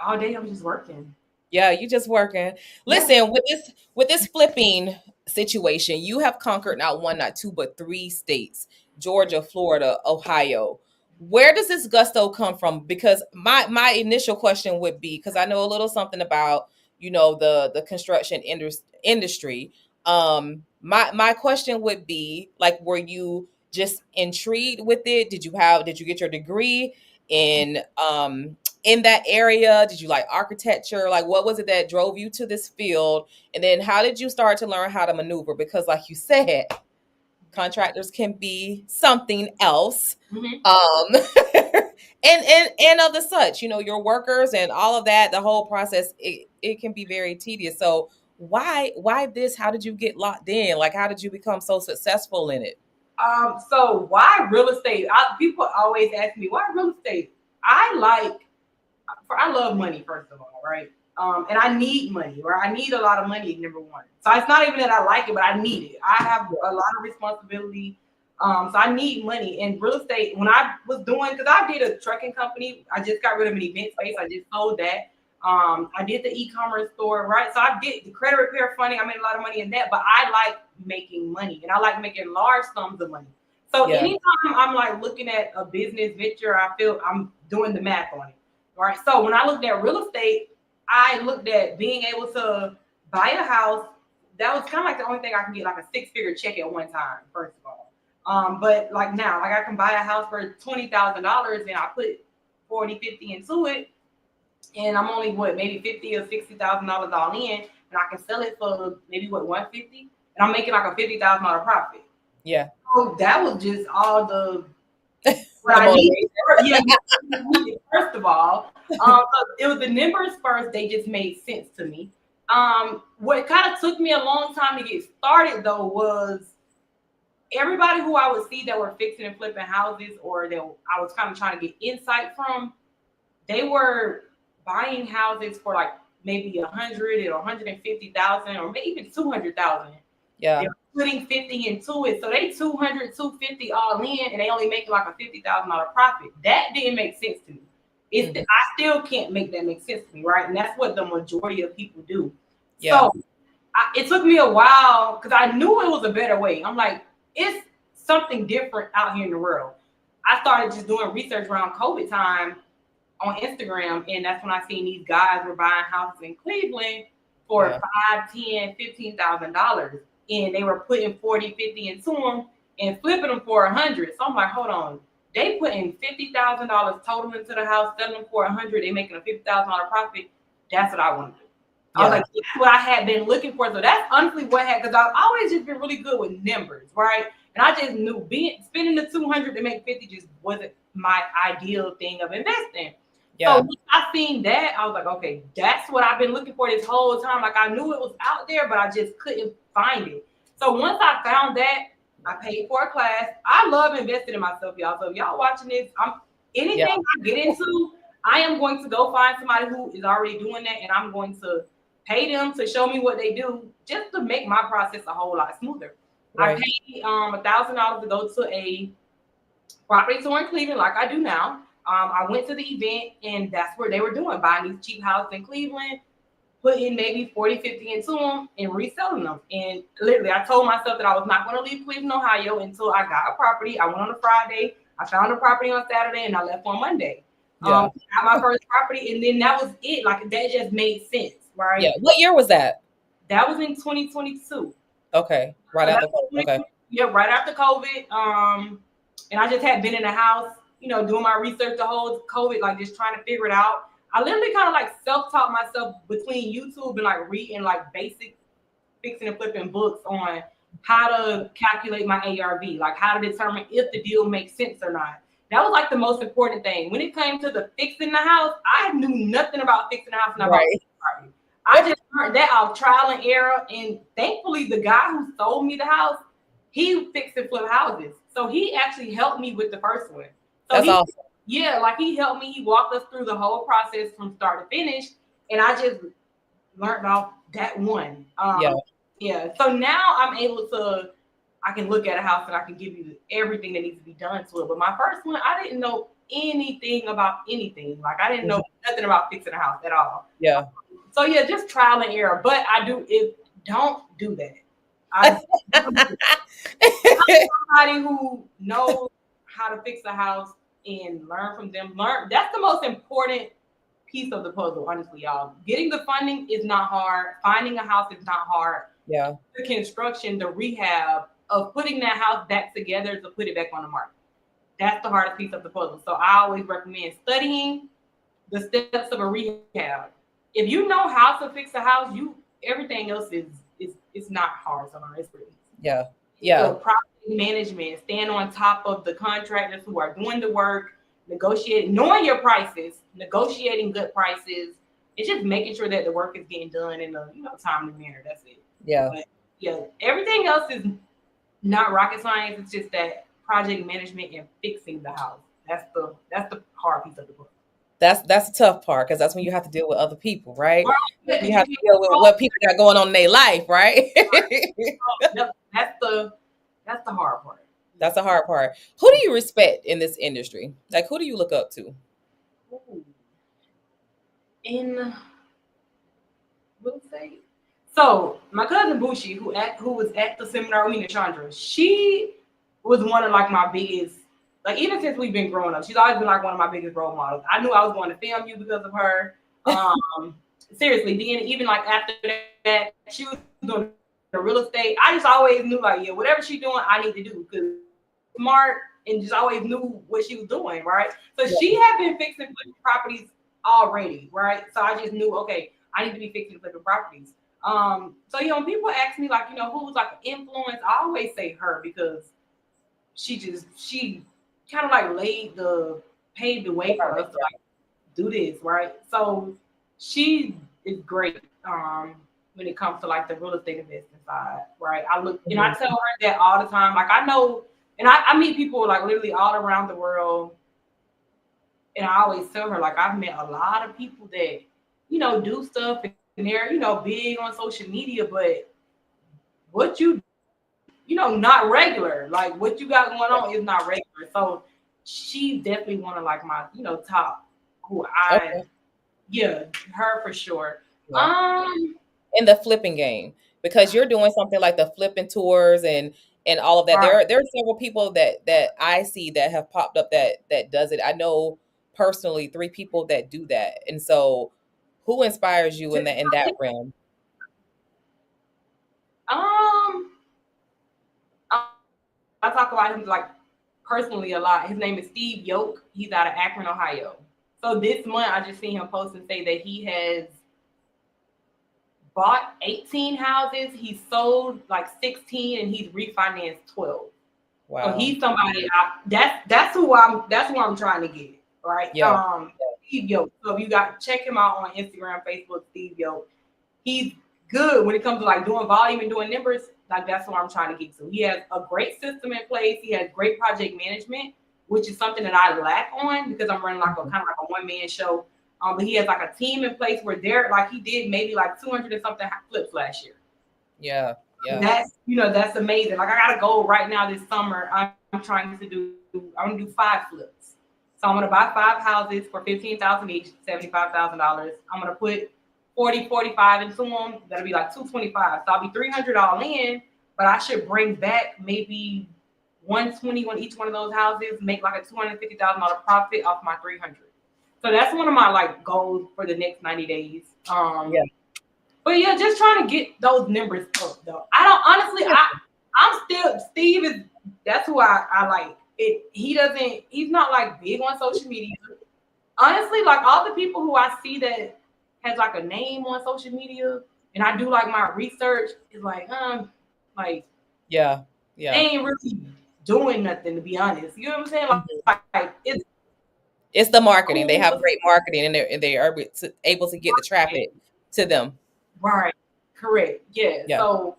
all day I'm just working. Yeah, you just working. Listen, with this flipping situation, you have conquered not one, not two, but 3 states: Georgia, Florida, Ohio. Where does this gusto come from? Because my initial question would be, because I know a little something about, the construction industry. My question would be, like, were you just intrigued with it? Did you get your degree in that area? Did you like architecture? Like, what was it that drove you to this field? And then how did you start to learn how to maneuver? Because like you said, contractors can be something else. Mm-hmm. and of the such, your workers and all of that, the whole process, it can be very tedious. So why this? How did you get locked in? Like, how did you become so successful in it? So why real estate? People always ask me, why real estate? I love money, first of all, right? And I need money, right? I need a lot of money, number one. So it's not even that I like it, but I need it. I have a lot of responsibility. So I need money. And real estate, when I was doing, because I did a trucking company, I just got rid of an event space. I just sold that. I did the e-commerce store, right? So I did the credit repair funding. I made a lot of money in that, but I like making money, and I like making large sums of money. So anytime I'm like looking at a business venture, I feel I'm doing the math on it. Right. So when I looked at real estate, I looked at being able to buy a house. That was kind of like the only thing I can get like a 6-figure check at one time, first of all. But like now, like I can buy a house for $20,000 and I put 40, 50 into it. And I'm only maybe $50,000 or $60,000 all in, and I can sell it for maybe $150,000, and I'm making like a $50,000 profit. Yeah. So that was just all the what I needed. First of all, it was the numbers first. They just made sense to me. What kind of took me a long time to get started though was everybody who I would see that were fixing and flipping houses, or that I was kind of trying to get insight from, they were buying houses for like maybe 100 or 150,000 or maybe even 200,000. Yeah. They're putting 50 into it, so they 200, 250 all in, and they only make like a $50,000 profit. That didn't make sense to me. I still can't make that make sense to me, right? And that's what the majority of people do. Yeah. So it took me a while because I knew it was a better way. I'm like, it's something different out here in the world. I started just doing research around COVID time on Instagram, and that's when I seen these guys were buying houses in Cleveland for $5,000, $10,000, $15,000, and they were putting 40, 50 into them and flipping them for 100. So I'm like, hold on, they putting $50,000 total into the house, selling them for 100, they making a $50,000 profit. That's what I want to do. I was like, that's what I had been looking for. So that's honestly what had, because I've always just been really good with numbers, right? And I just knew spending the 200 to make 50 just wasn't my ideal thing of investing. So when I seen that, I was like, okay, that's what I've been looking for this whole time. Like, I knew it was out there, but I just couldn't find it. So once I found that, I paid for a class. I love investing in myself, y'all. So if y'all watching this, anything I get into, I am going to go find somebody who is already doing that, and I'm going to pay them to show me what they do, just to make my process a whole lot smoother. Right. I paid $1,000 to go to a property tour in Cleveland, like I do now. I went to the event, and that's where they were doing, buying these cheap houses in Cleveland, putting maybe 40, 50 into them and reselling them. And literally, I told myself that I was not going to leave Cleveland, Ohio until I got a property. I went on a Friday, I found a property on Saturday, and I left on Monday. Got my first property, and then that was it. Like, that just made sense, right? Yeah. What year was that? That was in 2022. Okay. Right after COVID. Okay. Yeah, right after COVID. And I just had been in the house, doing my research the whole COVID, like just trying to figure it out. I literally kind of like self-taught myself between YouTube and like reading like basic fixing and flipping books on how to calculate my ARV, like how to determine if the deal makes sense or not. That was like the most important thing. When it came to the fixing the house, I knew nothing about fixing the house and about fixing the property. I just learned that off trial and error. And thankfully, the guy who sold me the house, he fixed and flipped houses. So he actually helped me with the first one. So that's awesome. Yeah, like he helped me. He walked us through the whole process from start to finish. And I just learned off that one. Yeah. So now I'm able to, I can look at a house and I can give you everything that needs to be done to it. But my first one, I didn't know anything about anything. Like, I didn't know nothing about fixing a house at all. Yeah. So yeah, just trial and error. But don't do that. I'm somebody who knows how to fix a house and learn from them. That's the most important piece of the puzzle, honestly, y'all. Getting the funding is not hard. Finding a house is not hard. Yeah. The construction, the rehab of putting that house back together to put it back on the market. That's the hardest piece of the puzzle. So I always recommend studying the steps of a rehab. If you know how to fix a house, everything else is not hard. So it's pretty easy. Yeah. Yeah. So property management, staying on top of the contractors who are doing the work, negotiating, knowing your prices, negotiating good prices, and just making sure that the work is getting done in a timely manner. That's it. Yeah. But yeah, everything else is not rocket science. It's just that project management and fixing the house. That's the hard piece of the book. That's the tough part, because that's when you have to deal with other people, right? You have to deal with what people got going on in their life, right? That's the hard part. That's the hard part. Who do you respect in this industry? Like, who do you look up to? In real estate. So my cousin Bushi, who was at the seminar with me, Chandra, she was one of like my biggest, like even since we've been growing up, she's always been like one of my biggest role models. I knew I was going to film you because of her. Seriously, then even like after that, she was doing the real estate. I just always knew like, yeah, whatever she's doing, I need to do, because smart and just always knew what she was doing, right? So she had been fixing properties already, right? So I just knew, okay, I need to be fixing flipping properties. So when people ask me like, who was like an influence, I always say her, because she kind of like paved the way for us to like do this, right? So she is great. when it comes to like the real estate investing side, right? I look, and I tell her that all the time. Like I know, and I meet people like literally all around the world, and I always tell her like I've met a lot of people that do stuff and they're big on social media, but what not regular. Like what you got going on is not regular. So she's definitely one of like my top who Okay. her for sure. Yeah. In the flipping game, because you're doing something like the flipping tours and all of that. Right. There are several people that I see that have popped up that does it. I know personally 3 people that do that. And so who inspires you in that realm? Um, I talk about him like personally a lot. His name is Steve Yoke. He's out of Akron, Ohio. So this month I just seen him post and say that he has bought 18 houses, he sold like 16, and he's refinanced 12. Wow. So he's somebody that's who I'm trying to get, right? Yeah. Steve Yoke. So if you got check him out on Instagram, Facebook, Steve Yoke. He's good when it comes to like doing volume and doing numbers. Like that's what I'm trying to get to. He has a great system in place. He has great project management, which is something that I lack on because I'm running like a kind of like a one-man show. But he has like a team in place where they're like he did maybe like 200 and something flips last year. Yeah. That's amazing. Like I got a goal right now this summer. I'm gonna do 5 flips. So I'm gonna buy 5 houses for $15,000 each, $75,000. I'm gonna put 45 into them. That'll be like 225. So I'll be 300 all in, but I should bring back maybe 120 on each one of those houses, make like a $250,000 profit off my 300. So that's one of my like goals for the next 90 days. But yeah, just trying to get those numbers up though. I don't honestly, I'm still Steve is that's who I like. He's not like big on social media. Honestly, like all the people who I see that has like a name on social media and I do like my research is like, Yeah. they ain't really doing nothing to be honest. You know what I'm saying? Like it's the marketing. They have great marketing and they are able to get the traffic to them. Right. Correct. Yeah. So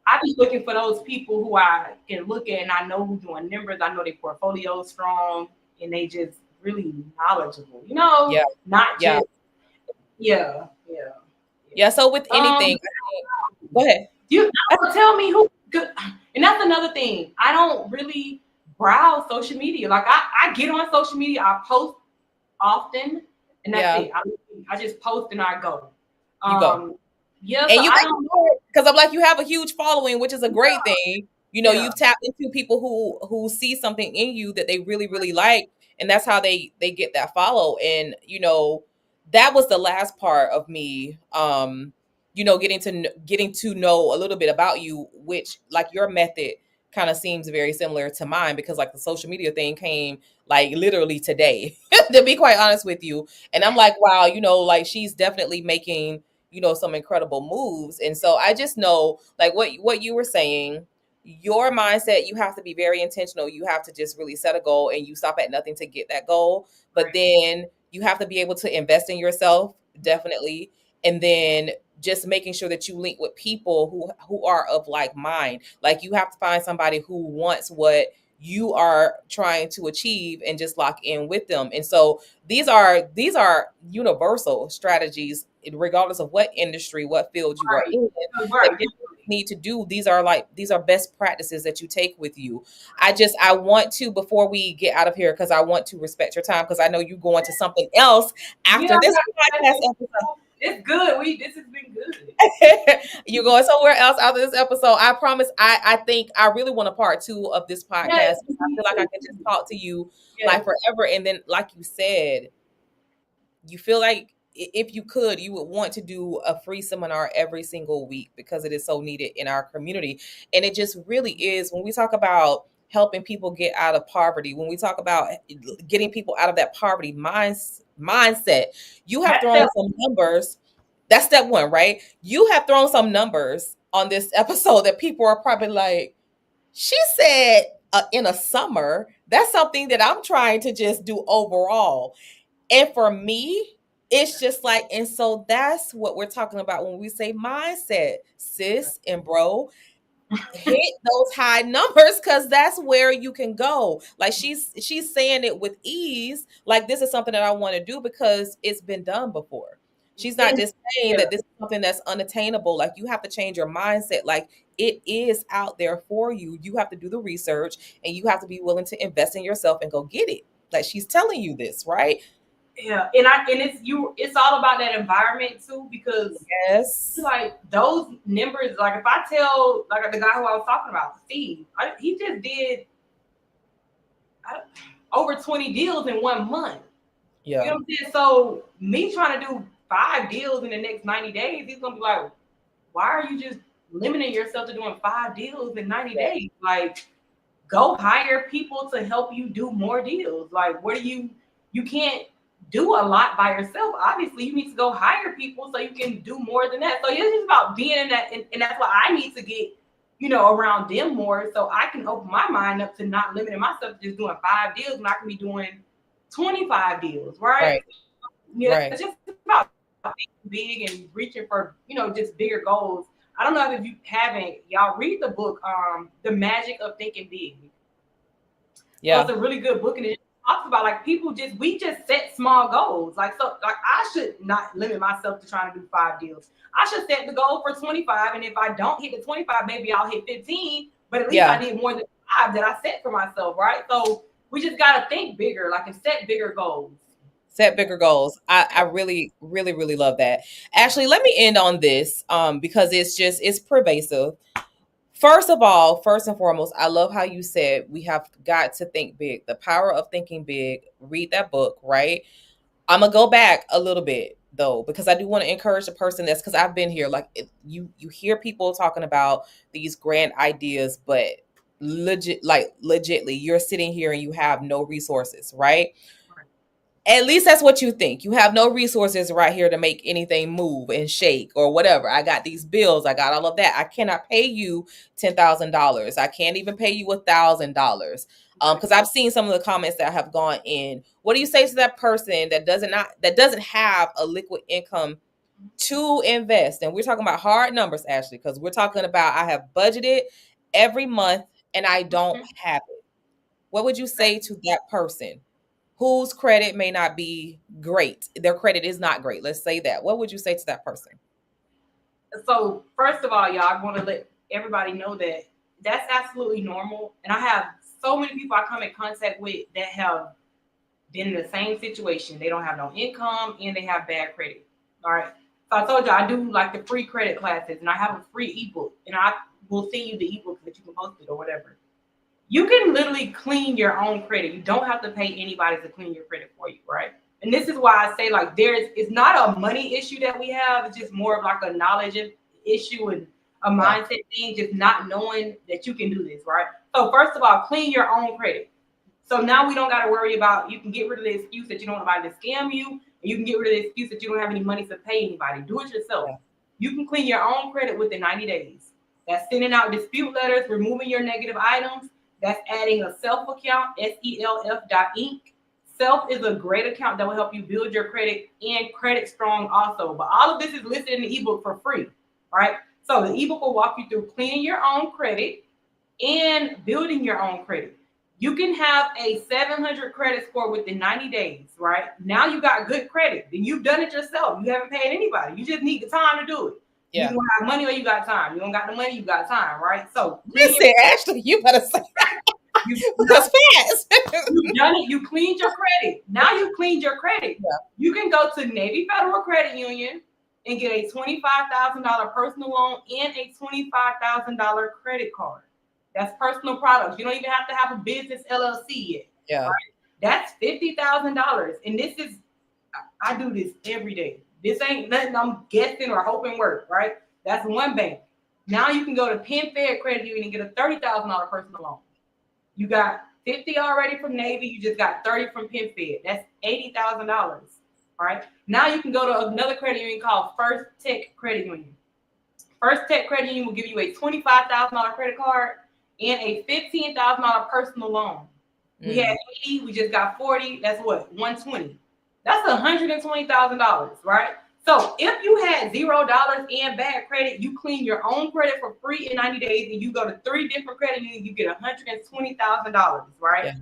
I be looking for those people who I can look at and I know who's doing numbers. I know their portfolio is strong and they just really knowledgeable. Not just Yeah. So with anything, go ahead. You tell me who good. And that's another thing. I don't really browse social media. Like I get on social media, I post often, and that's it. I just post and I go. You go. Yeah, and so you because I'm like you have a huge following, which is a great thing. You've tapped into people who see something in you that they really, really like, and that's how they get that follow. And that was the last part of me, getting to know a little bit about you, which like your method kind of seems very similar to mine because like the social media thing came like literally today, to be quite honest with you. And I'm like, wow, like she's definitely making some incredible moves. And so I just know like what you were saying, your mindset, you have to be very intentional. You have to just really set a goal and you stop at nothing to get that goal. But then you have to be able to invest in yourself, definitely. And then just making sure that you link with people who are of like mind. Like you have to find somebody who wants what you are trying to achieve and just lock in with them. And so these are universal strategies regardless of what industry, what field you are in. That you need to do. These are best practices that you take with you. I want to, before we get out of here, because I want to respect your time, because I know you're going to something else after this podcast episode. It's good. This has been good. You're going somewhere else after this episode. I promise. I think I really want a part 2 of this podcast. Yes, I feel like I can just talk to you like forever. And then, like you said, you feel like if you could, you would want to do a free seminar every single week because it is so needed in our community. And it just really is. When we talk about helping people get out of poverty, when we talk about getting people out of that poverty mindset, you have thrown some numbers. That's step 1, right? You have thrown some numbers on this episode that people are probably like, she said in a summer. That's something that I'm trying to just do overall. And for me, it's just like, and so that's what we're talking about when we say mindset, sis and bro. Hit those high numbers, because that's where you can go. Like she's saying it with ease, like this is something that I want to do because it's been done before. She's not just saying that this is something that's unattainable. Like you have to change your mindset. Like it is out there for you. You have to do the research and you have to be willing to invest in yourself and go get it. Like she's telling you this, right? Yeah, and it's all about that environment too, because Yes. like those numbers, like if I tell like the guy who I was talking about, Steve, he just did over 20 deals in 1 month. Yeah. You know what I'm saying? So me trying to do 5 deals in the next 90 days, he's gonna be like, why are you just limiting yourself to doing 5 deals in 90 days? Like, go hire people to help you do more deals. Like, you can't do a lot by yourself. Obviously, you need to go hire people so you can do more than that. So it's just about being in that, and that's why I need to get, around them more, so I can open my mind up to not limiting myself to just doing 5 deals when I can be doing 25 deals, right? Yeah, Right. it's just about thinking big and reaching for, just bigger goals. I don't know if you haven't, y'all read the book, The Magic of Thinking Big. Yeah. So it's a really good book, and it talks about like we just set small goals. Like, so like I should not limit myself to trying to do 5 deals. I should set the goal for 25, and if I don't hit the 25, maybe I'll hit 15. But at least I did more than 5 that I set for myself, right? So we just gotta think bigger, like, and set bigger goals. Set bigger goals. I really, really, really love that. Ashleigh, let me end on this because it's pervasive. First of all, first and foremost, I love how you said we have got to think big. The power of thinking big. Read that book, right? I'm gonna go back a little bit though, because I do want to encourage the person that's, because I've been here. Like you hear people talking about these grand ideas, but legitly, you're sitting here and you have no resources, right? At least that's what you think. You have no resources right here to make anything move and shake or whatever. I got these bills. I got all of that. I cannot pay you $10,000. I can't even pay you $1,000. Because I've seen some of the comments that have gone in. What do you say to that person that doesn't have a liquid income to invest? And we're talking about hard numbers, Ashleigh, because we're talking about I have budgeted every month and I don't have it. What would you say to that person whose credit may not be great? Their credit is not great. Let's say that. What would you say to that person? So first of all, y'all, I want to let everybody know that that's absolutely normal. And I have so many people I come in contact with that have been in the same situation. They don't have no income and they have bad credit. All right. So I told you I do like the free credit classes, and I have a free ebook, and I will send you the ebook that you can post it or whatever. You can literally clean your own credit. You don't have to pay anybody to clean your credit for you, right? And this is why I say, like, it's not a money issue that we have. It's just more of like a knowledge issue and a mindset thing, just not knowing that you can do this, right? So first of all, clean your own credit. So now we don't got to worry about, you can get rid of the excuse that you don't want anybody to scam you, and you can get rid of the excuse that you don't have any money to pay anybody. Do it yourself. Yeah. You can clean your own credit within 90 days. That's sending out dispute letters, removing your negative items. That's adding a self account, SELF.inc. Self is a great account that will help you build your credit and Credit Strong also. But all of this is listed in the ebook for free, all right? So the ebook will walk you through cleaning your own credit and building your own credit. You can have a 700 credit score within 90 days, right? Now you got good credit. Then you've done it yourself. You haven't paid anybody. You just need the time to do it. Yeah. You don't have money or you got time. You don't got the money, you got time, right? So listen, Ashleigh, you better say because fast. You've done it. You cleaned your credit. Now you cleaned your credit. Yeah. You can go to Navy Federal Credit Union and get a $25,000 personal loan and a $25,000 credit card. That's personal products. You don't even have to have a business LLC yet. Yeah. Right? That's $50,000. And this is, I do this every day. This ain't nothing I'm guessing or hoping work, right? That's one bank. Now you can go to PenFed Credit Union and get a $30,000 personal loan. You got 50 already from Navy. You just got 30 from PenFed. That's $80,000. All right. Now you can go to another credit union called First Tech Credit Union. First Tech Credit Union will give you a $25,000 credit card and a $15,000 personal loan. We had 80. We just got 40. That's what? $120. That's $120,000, right? So if you had $0 in bad credit, you clean your own credit for free in 90 days, and you go to 3 different credit unions, you get $120,000, right? Yeah.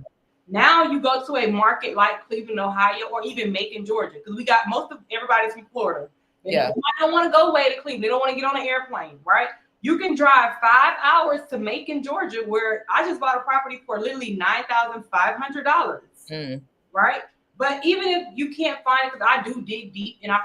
Now you go to a market like Cleveland, Ohio, or even Macon, Georgia, because we got most of everybody's from Florida. Yeah. They don't want to go away to Cleveland. They don't want to get on an airplane, right? You can drive 5 hours to Macon, Georgia, where I just bought a property for literally $9,500, right? But even if you can't find it, because I do dig deep, and I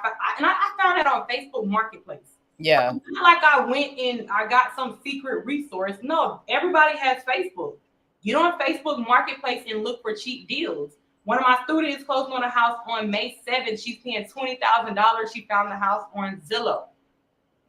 found it on Facebook Marketplace. Yeah. It's not like I went and I got some secret resource. No, everybody has Facebook. Get on Facebook Marketplace and look for cheap deals. One of my students closing on a house on May 7th. She's paying $20,000. She found the house on Zillow.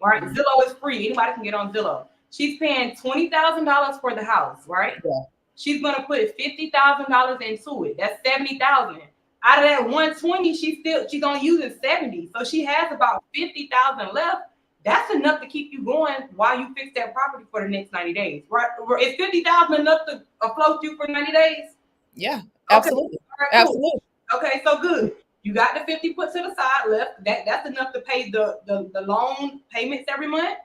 Right? Zillow is free. Anybody can get on Zillow. She's paying $20,000 for the house, right? Yeah. She's gonna put $50,000 into it. That's $70,000. Out of that 120, she's only using 70. So she has about 50,000 left. That's enough to keep you going while you fix that property for the next 90 days, right? Is 50,000 enough to afloat you for 90 days? Yeah, absolutely. Okay. Right, cool. Absolutely. Okay, so good. You got the 50 put to the side left. That's enough to pay the loan payments every month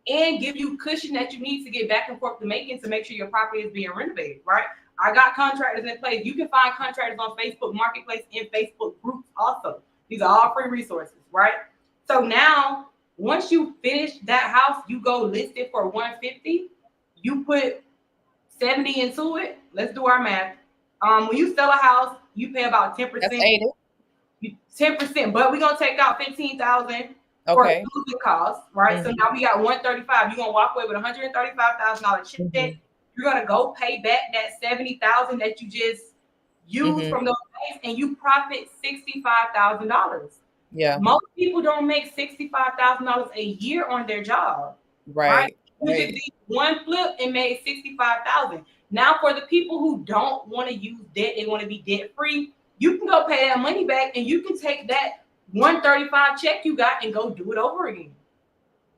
and give you cushion that you need to get back and forth to Macon to make sure your property is being renovated, right? I got contractors in place. You can find contractors on Facebook Marketplace and Facebook groups also. These are all free resources, right? So now, once you finish that house, you go list it for $150. You put 70 into it. Let's do our math. When you sell a house, you pay about 10%. That's 80. 10%, but we're gonna take out 15,000 for closing costs, right? So now we got 135. You're gonna walk away with $135,000 check. You're gonna go pay back that 70,000 that you just used from those days, and you profit $65,000. Yeah. Most people don't make $65,000 a year on their job. Right. You just did one flip and made $65,000. Now, for the people who don't want to use debt, they want to be debt free. You can go pay that money back, and you can take that 135 check you got and go do it over again,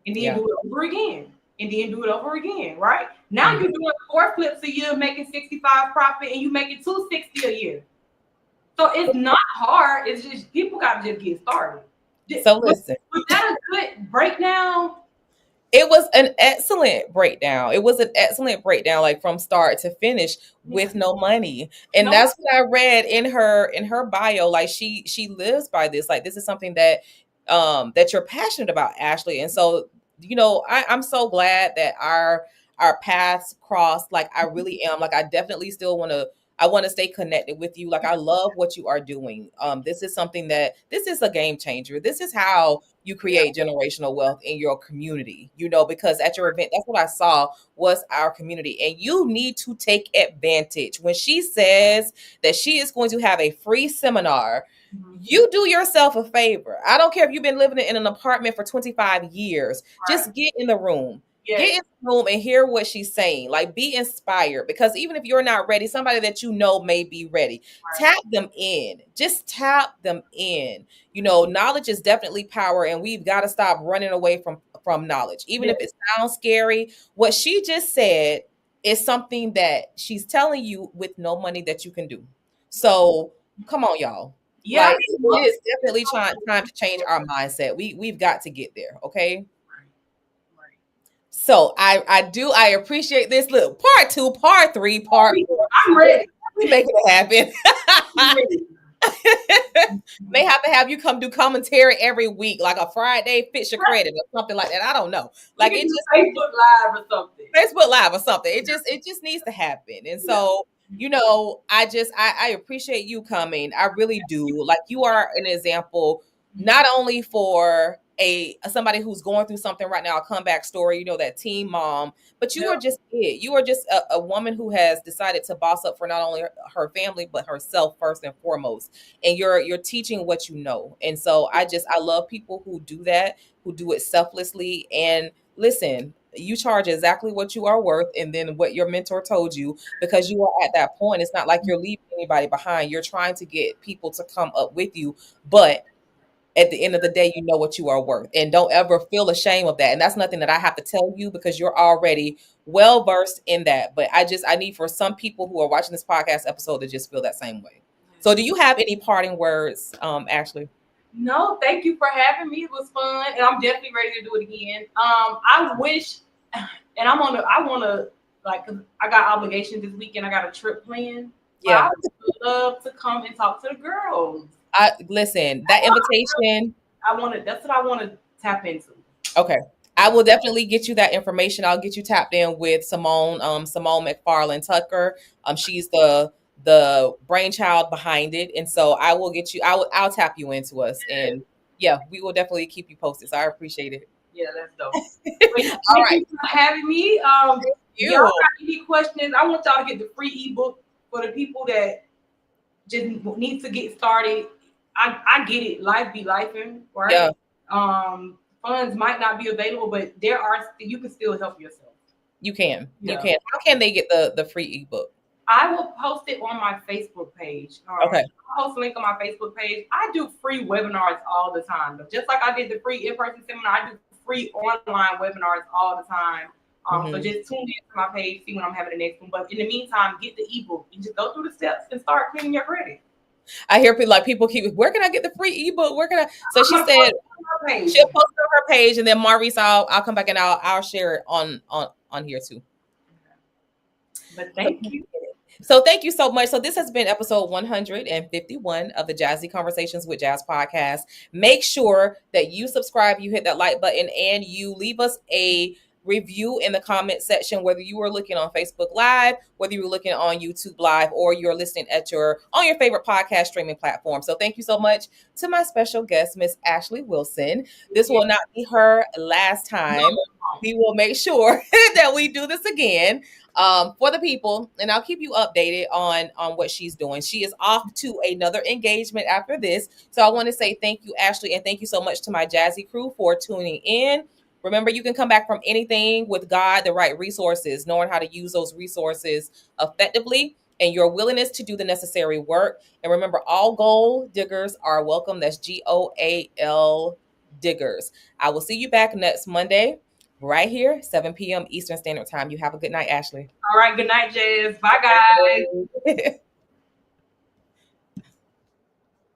and then do it over again, and then do it over again. Right now, you're doing 4 flips a year, making 65 profit, and you making 260 a year. So it's not hard. It's just people got to just get started. So listen, was that a good breakdown? It was an excellent breakdown. It was an excellent breakdown, like from start to finish, with no money. And that's what I read in her bio. Like she lives by this. Like this is something that that you're passionate about, Ashleigh. And so, you know, I'm so glad that our paths crossed. Like I really am. Like I definitely still want to stay connected with you. Like I love what you are doing. This is something this is a game changer. This is how you create generational wealth in your community, you know, because at your event, that's what I saw was our community. And you need to take advantage. When she says that she is going to have a free seminar, you do yourself a favor. I don't care if you've been living in an apartment for 25 years. Just get in the room. Get in the room and hear what she's saying. Like, be inspired, because even if you're not ready, somebody that you know may be ready. Tap them in. Just tap them in. You know, knowledge is definitely power, and we've got to stop running away from knowledge. Even if it sounds scary, what she just said is something that she's telling you with no money that you can do. So come on, y'all. Yeah, like, it is definitely time to change our mindset. We've got to get there. Okay. So I appreciate this. Look, part 2, part 3, part 4. I'm ready. We making it happen. May have to have you come do commentary every week, like a Friday Fix Your Credit or something like that. I don't know. Like it just Facebook Live or something. Facebook Live or something. It just needs to happen. And so, you know, I appreciate you coming. I really do. Like, you are an example, not only for somebody who's going through something right now, a comeback story, you know, that teen mom, but you are just it. You are just a woman who has decided to boss up for not only her family, but herself first and foremost. And you're teaching what you know. And so I love people who do that, who do it selflessly. And listen, you charge exactly what you are worth, and then what your mentor told you, because you are at that point. It's not like you're leaving anybody behind. You're trying to get people to come up with you, but at the end of the day, you know what you are worth, and don't ever feel ashamed of that. And that's nothing that I have to tell you, because you're already well versed in that. But I need for some people who are watching this podcast episode to just feel that same way. So do you have any parting words, Ashleigh? No, thank you for having me. It was fun, and I'm definitely ready to do it again. I wish, and I wanna like, 'cause I got obligations this weekend. I got a trip planned. But Yeah. I would love to come and talk to the girls. Listen, that invitation. That's what I want to tap into. Okay. I will definitely get you that information. I'll get you tapped in with Simone McFarland Tucker. She's the brainchild behind it. And so I will get you, I'll tap you into us. And yeah, we will definitely keep you posted. So I appreciate it. Yeah, that's dope. Thank you for having me. Y'all got any questions? I want y'all to get the free ebook for the people that just need to get started. I get it. Life be lifing, right? Yeah. Funds might not be available, but you can still help yourself. You can. Yeah. You can. How can they get the free ebook? I will post it on my Facebook page. Okay. I'll post a link on my Facebook page. I do free webinars all the time. Just like I did the free in-person seminar, I do free online webinars all the time. So just tune in to my page, see when I'm having the next one. But in the meantime, get the ebook and just go through the steps and start cleaning your credit. I hear people keep, where can I get the free ebook? Where can I? So she said she'll post it on her page, and then Maurice, I'll come back and I'll share it on here too. But thank you. So thank you so much. So this has been episode 151 of the Jazzie Conversations with Jazz podcast. Make sure that you subscribe, you hit that like button, and you leave us a review in the comment section, whether you are looking on Facebook Live, whether you're looking on YouTube Live, or you're listening on your favorite podcast streaming platform. So thank you so much to my special guest, Miss Ashleigh Wilson. This will not be her last time. We will make sure that we do this again for the people, and I'll keep you updated on what she's doing. She is off to another engagement after this. So I want to say thank you, Ashleigh, and thank you so much to my Jazzie crew for tuning in. Remember, you can come back from anything with God, the right resources, knowing how to use those resources effectively, and your willingness to do the necessary work. And remember, all gold diggers are welcome. That's GOAL diggers. I will see you back next Monday, right here, 7 p.m. Eastern Standard Time. You have a good night, Ashleigh. All right. Good night, Jazz. Bye, guys.